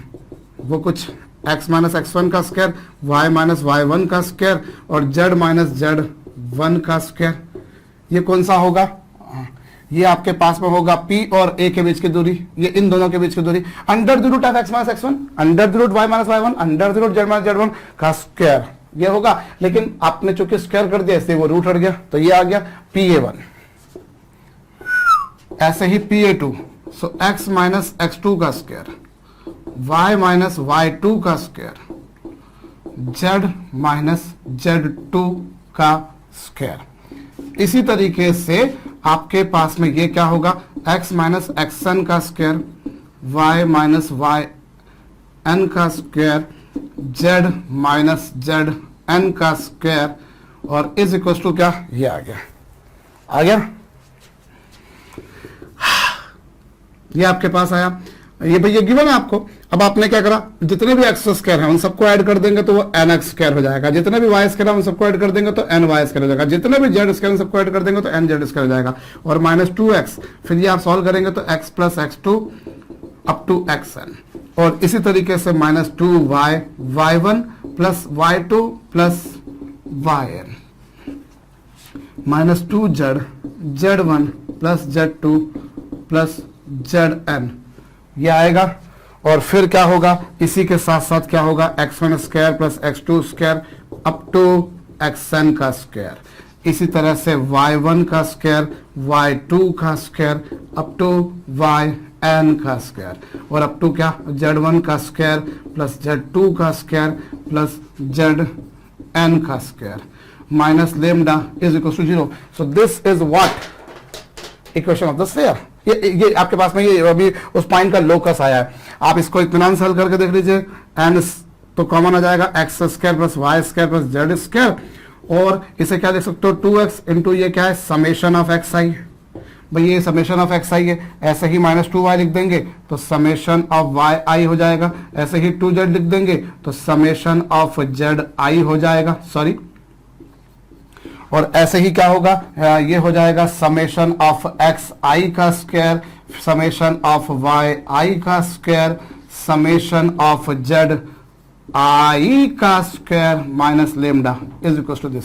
वो कुछ x माइनस x1 का स्क्वायर, y माइनस y1 का स्क्वायर और z माइनस z1 का स्क्वायर। ये कौन सा होगा, ये आपके पास में होगा P और A के बीच की दूरी, ये इन दोनों के बीच की दूरी, under the root of x minus x1 under the root y minus y1 under the root z minus z1 का स्क्वायर, ये होगा। लेकिन आपने चूंकि स्क्वायर कर दिया इसलिए वो रूट हट गया, तो ये आ गया PA1। ऐसे ही PA2, सो x माइनस x2 का स्क्वायर, y माइनस y2 का स्क्वायर, z माइनस z2 का स्क्वायर। इसी तरीके से आपके पास में ये क्या होगा, x माइनस xn का स्क्वायर, y माइनस yn का स्क्वायर, z माइनस zn का स्क्वायर और इज इक्वल टू क्या, ये आ गया, आ गया, ये आपके पास आया। ये भैया गिवन है आपको। अब आपने क्या करा, जितने भी एक्स स्क्वायर हैं उन सबको ऐड कर देंगे तो वो एन एक्स स्क्वायर हो जाएगा, जितने भी वाई स्क्वायर हैं उन सबको ऐड कर देंगे तो एन वाई स्क्वायर हो जाएगा, जितने भी जेड स्क्वायर सबको ऐड कर देंगे तो एन जेड स्क्वायर हो जाएगा, और माइनस 2x। फिर ये आप सॉल्व करेंगे तो x plus x2 up to xn, और इसी तरीके से -2y y1 plus y2 plus yn, -2z z1 plus z2 plus zn, ये आएगा। और फिर क्या होगा, इसी के साथ साथ क्या होगा, x1 square plus x2 square up to xn का स्क्वायर, इसी तरह से y1 का स्क्वायर y2 का स्क्वायर अप टू yn का स्क्वायर, और अप टू क्या, z1 का स्क्वायर प्लस z2 का स्क्वायर प्लस zn का square minus lambda is equal to 0। So this is what equation of the sphere. ये आपके पास में ये अभी उस पॉइंट का लोकस आया है, आप इसको इत्मीनान से हल करके देख लीजिए। एन तो कॉमन आ जाएगा x square plus y square plus z square, और इसे क्या देख सकते हो 2x इंटू ये क्या है, समेशन ऑफ एक्स आई। भाई ये समेशन ऑफ एक्स आई है, ऐसे ही -2y लिख देंगे तो समेशन ऑफ वाई आई हो जाएगा, ऐसे ही 2z लिख देंगे तो समेशन ऑफ जेड आई हो जाएगा, सॉरी, और ऐसे ही क्या होगा, ये हो जाएगा समेशन ऑफ एक्स आई का square, summation of y i का square, summation of z i का square minus lambda is equal to this.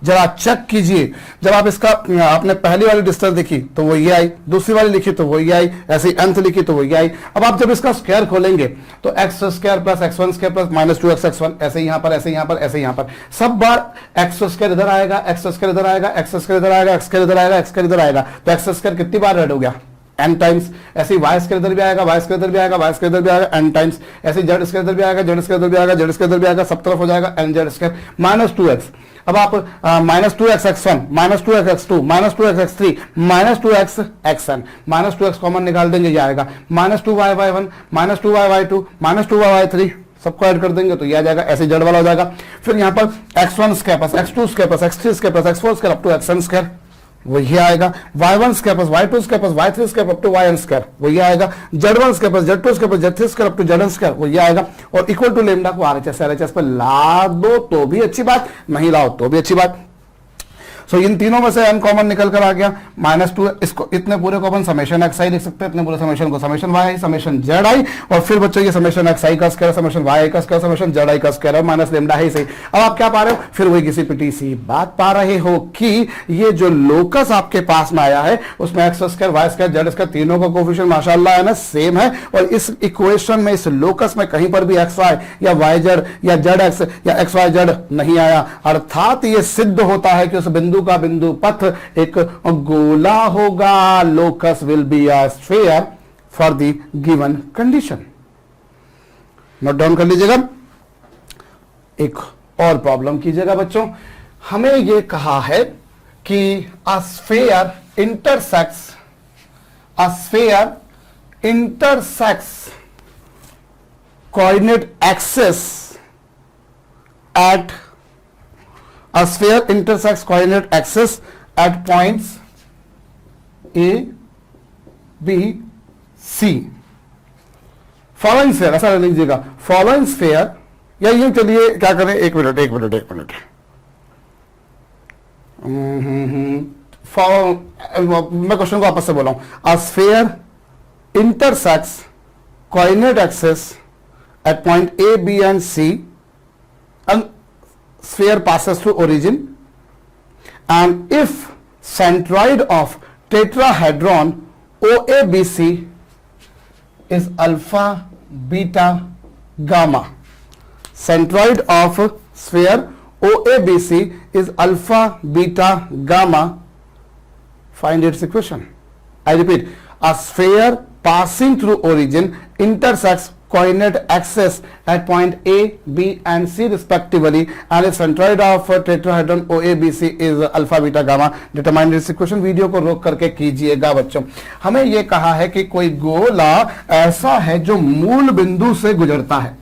जरा चेक कीजिए, जब आप इसका आपने पहली वाली डिस्टेंस लिखी तो वो ये आई, दूसरी वाली लिखी तो वो ये आई, ऐसे nth लिखी तो वो ये आई। अब आप जब इसका स्क्वायर खोलेंगे तो x square plus x1 square plus -2x(x1), ऐसे यहां पर, ऐसे यहां पर, ऐसे यहां पर, सब बार एक्स स्क्वायर इधर आएगा, एक्स स्क्वायर इधर आएगा, एक्स स्क्वायर इधर आएगा, एक्स स्क्वायर इधर आएगा, एक्स स्क्वायर इधर आएगा, तो एक्स स्क्वायर कितनी बार ऐड हो गया, n टाइम्स। ऐसे ही वाई स्क्वायर इधर भी आएगा, वाई स्क्वायर इधर भी आएगा, वाई स्क्वायर इधर भी आएगा n टाइम्स। ऐसे जेड स्क्वायर इधर भी आएगा, जेड स्क्वायर इधर भी आएगा, जेड स्क्वायर इधर भी आएगा, सब तरफ हो जाएगा n जेड स्क्वायर -2x। अब आप -2x(x1), -2x(x2), -2x(x3), -2x(xn), -2x common निकाल देंगे, ये आएगा -2y y1, -2y y2, -2y y3, सबको ऐड कर देंगे तो ये आ जाएगा, ऐसे जेड वाला हो जाएगा। फिर यहाँ पर x1 square plus x2 square plus x3 square plus x4 square up to xn square, वो ये आएगा। y1 square plus y2 square plus y3 square up to yn square, वो ये आएगा। z1 square plus z2 square plus z3 square up to zn square, वो ये आएगा। और इक्वल टू लेमडा को RHS LHS पे ला दो तो भी अच्छी बात, नहीं लाओ तो भी अच्छी बात। सो इन तीनों में से n कॉमन निकल कर आ गया, -2, इसको इतने पूरे को अपन समेशन एक्स आई लिख सकते हैं, इतने पूरे समेशन को summation y i, summation z i, और फिर बच्चों ये समेशन एक्स आई का स्क्वायर, समेशन वाई आई का स्क्वायर, समेशन जेड आई का स्क्वायर, और माइनस लेमडा है सही। अब आप क्या पा रहे हो, फिर वही किसी पिटी सी बात पा रहे हो कि ये जो लोकस आपके पास में आया है उसमें x square y square z square तीनों का कोफिशिएंट माशाल्लाह है ना सेम है, और इस इक्वेशन में इस लोकस में कहीं पर भी एक्स वाई या वाई जेड या जेड एक्स या एक्स वाई जेड नहीं आया, अर्थात ये सिद्ध होता है कि उस बिंदु का बिंदु पथ एक गोला होगा। Locus will be a sphere for the given condition. Note down कर लीजिएगा। एक और प्रॉब्लम कीजिएगा बच्चों, हमें यह कहा है कि a sphere intersex coordinate axis at a sphere intersects coordinate axis at points A, B, C. Following sphere, ऐसा लीजिएगा, फॉलोइंग स्फीयर, या यूं चलिए क्या करें, एक मिनट मैं क्वेश्चन को आपस से बोला हूं। A sphere intersects coordinate axis at point A, B and C, and sphere passes through origin, and if centroid of tetrahedron OABC is alpha, beta, gamma. Centroid of sphere OABC is alpha, beta, gamma. Find its equation. I repeat, a sphere passing through origin intersects coordinate axis at point A, B and C respectively, and the centroid of tetrahedron OABC is alpha, beta, gamma. Determine this equation. Video को रोक करके कीजिएगा बच्चों। हमें यह कहा है कि कोई गोला ऐसा है जो मूल बिंदु से गुजरता है।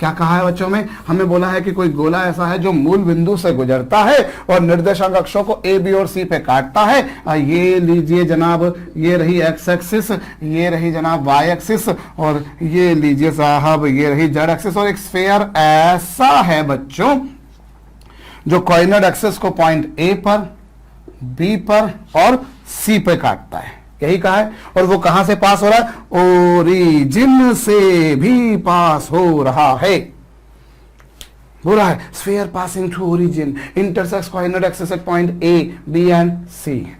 क्या कहा है बच्चों में, हमें बोला है कि कोई गोला ऐसा है जो मूल बिंदु से गुजरता है और निर्देशांक अक्षों को ए, बी और सी पे काटता है। ये लीजिए जनाब, ये रही एक्स एक्सिस, ये रही जनाब वाई एक्सिस, और ये लीजिए साहब ये रही जेड एक्सिस। और एक स्फीयर ऐसा है बच्चों जो कोऑर्डिनेट एक्सिस को पॉइंट ए पर, बी पर और सी पे काटता है। यही कहा है। और वो कहां से पास हो रहा है? ओरिजिन से भी पास हो रहा है। बोला है sphere passing through origin intersects coordinate axis at point A B and C.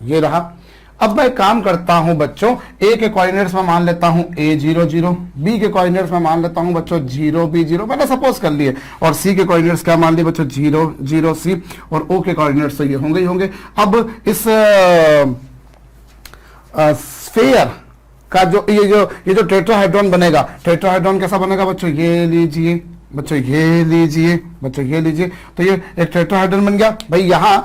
ये रहा। अब मैं काम करता हूं बच्चों, ए के कोऑर्डिनेट्स में मान लेता हूं a00, बी के कोऑर्डिनेट्स में मान लेता हूं बच्चों 0b0, मैंने सपोज कर लिए, और सी के कोऑर्डिनेट्स क्या मान लिए बच्चों 0 0c, और ओ के कोऑर्डिनेट्स तो ये होंगे ही होंगे। अब इस स्फीयर का जो ये जो टेट्राहेड्रॉन बनेगा, टेट्राहेड्रॉन कैसा बनेगा बच्चों? ये लीजिए बच्चों, ये लीजिए बच्चों, ये लीजिए। तो ये एक टेट्राहेड्रॉन बन गया भाई। यहां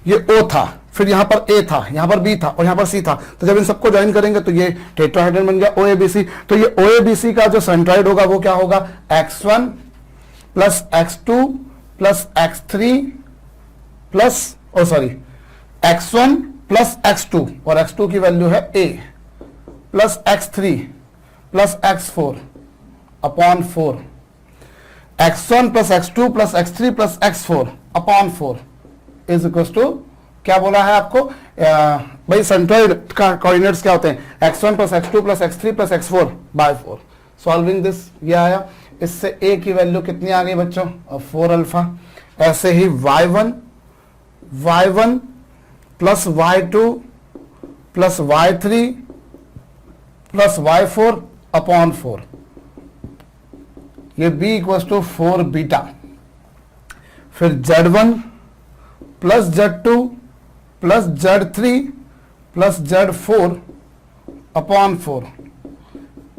ये O था, फिर यहां पर A था, यहां पर B था और यहां पर C था। तो जब इन सबको ज्वाइन करेंगे तो ये टेट्राहेड्रॉन बन गया OABC। तो ये OABC का जो सेंट्रॉइड होगा वो क्या होगा? x1 plus x2 plus x3 plus x1 plus x2, और x2 की वैल्यू है A, plus x3 plus x4 upon 4, x1 plus x2 plus x3 plus x4 upon 4 is equal to, क्या बोला है आपको भाई? सेंट्रॉइड का कोऑर्डिनेट्स क्या होते हैं? x1 plus x2 plus x3 plus x4 by 4। Solving this ये आया। इससे a की वैल्यू कितनी आ गई बच्चों? 4 अल्फा। ऐसे ही y1 plus y2 plus y3 plus y4 upon 4, ये b इक्वल्स टू 4 बीटा। फिर z1 plus z2 plus z3 plus z4 upon 4,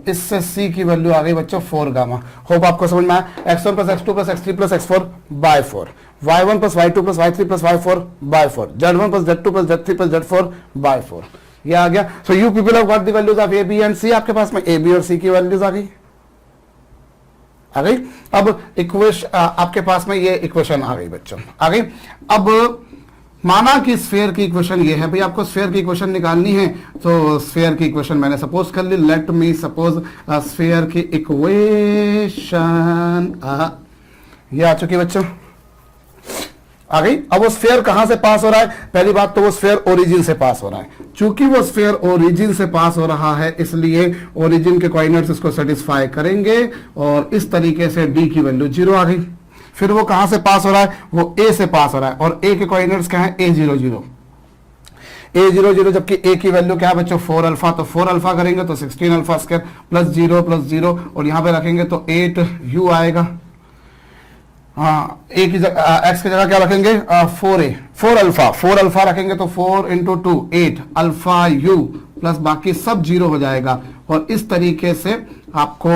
इससे c की वैल्यू आ गई बच्चों 4 गामा। होप आपको समझ में आया। x1 plus x2 plus x3 plus x4 by 4, y1 plus y2 plus y3 plus y4 by 4, z1 plus z2 plus z3 plus z4 by 4, ये आ गया। So you people have got the values of A B and C. आपके पास में A B और सी की values आ गई। अब इक्वेशन आपके पास में ये इक्वेशन आ गई बच्चों, आ गई। अब माना कि स्फीयर की इक्वेशन ये है भाई, आपको स्फीयर की इक्वेशन निकालनी है। तो स्फीयर की इक्वेशन मैंने सपोज कर ली। लेट मी सपोज स्फीयर की इक्वेशन ये आ चुकी बच्चों, आ गई। अब वो स्फीयर कहां से पास हो रहा है? पहली बात तो वो स्फीयर ओरिजिन से पास हो रहा है। चूंकि वो स्फीयर ओरिजिन से पास हो रहा है, इसलिए ओरिजिन के कोऑर्डिनेट्स इसको सेटिस्फाई करेंगे, और इस तरीके से डी की वैल्यू 0 आ गई। फिर वो कहां से पास हो रहा है? वो ए से पास हो रहा है, और ए के कोऑर्डिनेट्स क्या है? A00 जबकि ए की वैल्यू क्या है बच्चों? 4 अल्फा। तो 4 अल्फा करेंगे तो 16 अल्फा स्क्वायर प्लस 0, और यहां पे रखेंगे तो 8u आएगा। हाँ, ए की एक्स की जगह क्या रखेंगे? 4 अल्फा रखेंगे तो 4 इंटू 2 8 अल्फा यू प्लस बाकी सब 0 हो जाएगा। और इस तरीके से आपको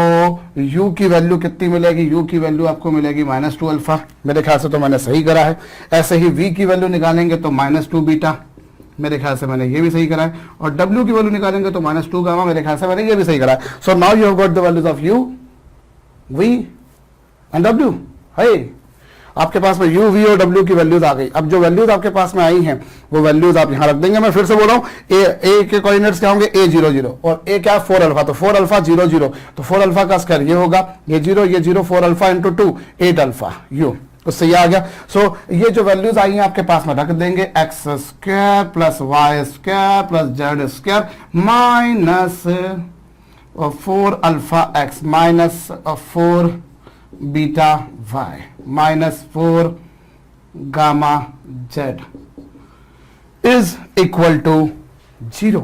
u की वैल्यू कितनी मिलेगी? u की वैल्यू आपको मिलेगी -2 अल्फा। मेरे ख्याल से तो मैंने सही करा है। ऐसे ही v की वैल्यू निकालेंगे तो -2 बीटा, मेरे ख्याल से मैंने ये भी सही करा है। और w की वैल्यू निकालेंगे तो -2 गामा, मेरे ख्याल से मैंने ये भी सही करा है। So now you have got the values of u, v and w। है आपके पास में u, v और w की वैल्यूज आ गई। अब जो वैल्यूज आपके पास में आई हैं वो वैल्यूज आप यहां रख देंगे। मैं फिर से बोल रहा हूं, ए के कोऑर्डिनेट्स क्या होंगे? A00, और a क्या? 4 अल्फा। तो 4 अल्फा 0 तो 4 अल्फा का स्क्वायर ये होगा, ये 0 4 अल्फा इंटू 2 8 अल्फा u, उससे ये आ गया। सो ये जो वैल्यूज आई हैं आपके पास में रख देंगे, x square plus y square plus z square minus 4 alpha x minus 4 beta y minus 4 gamma z is equal to 0।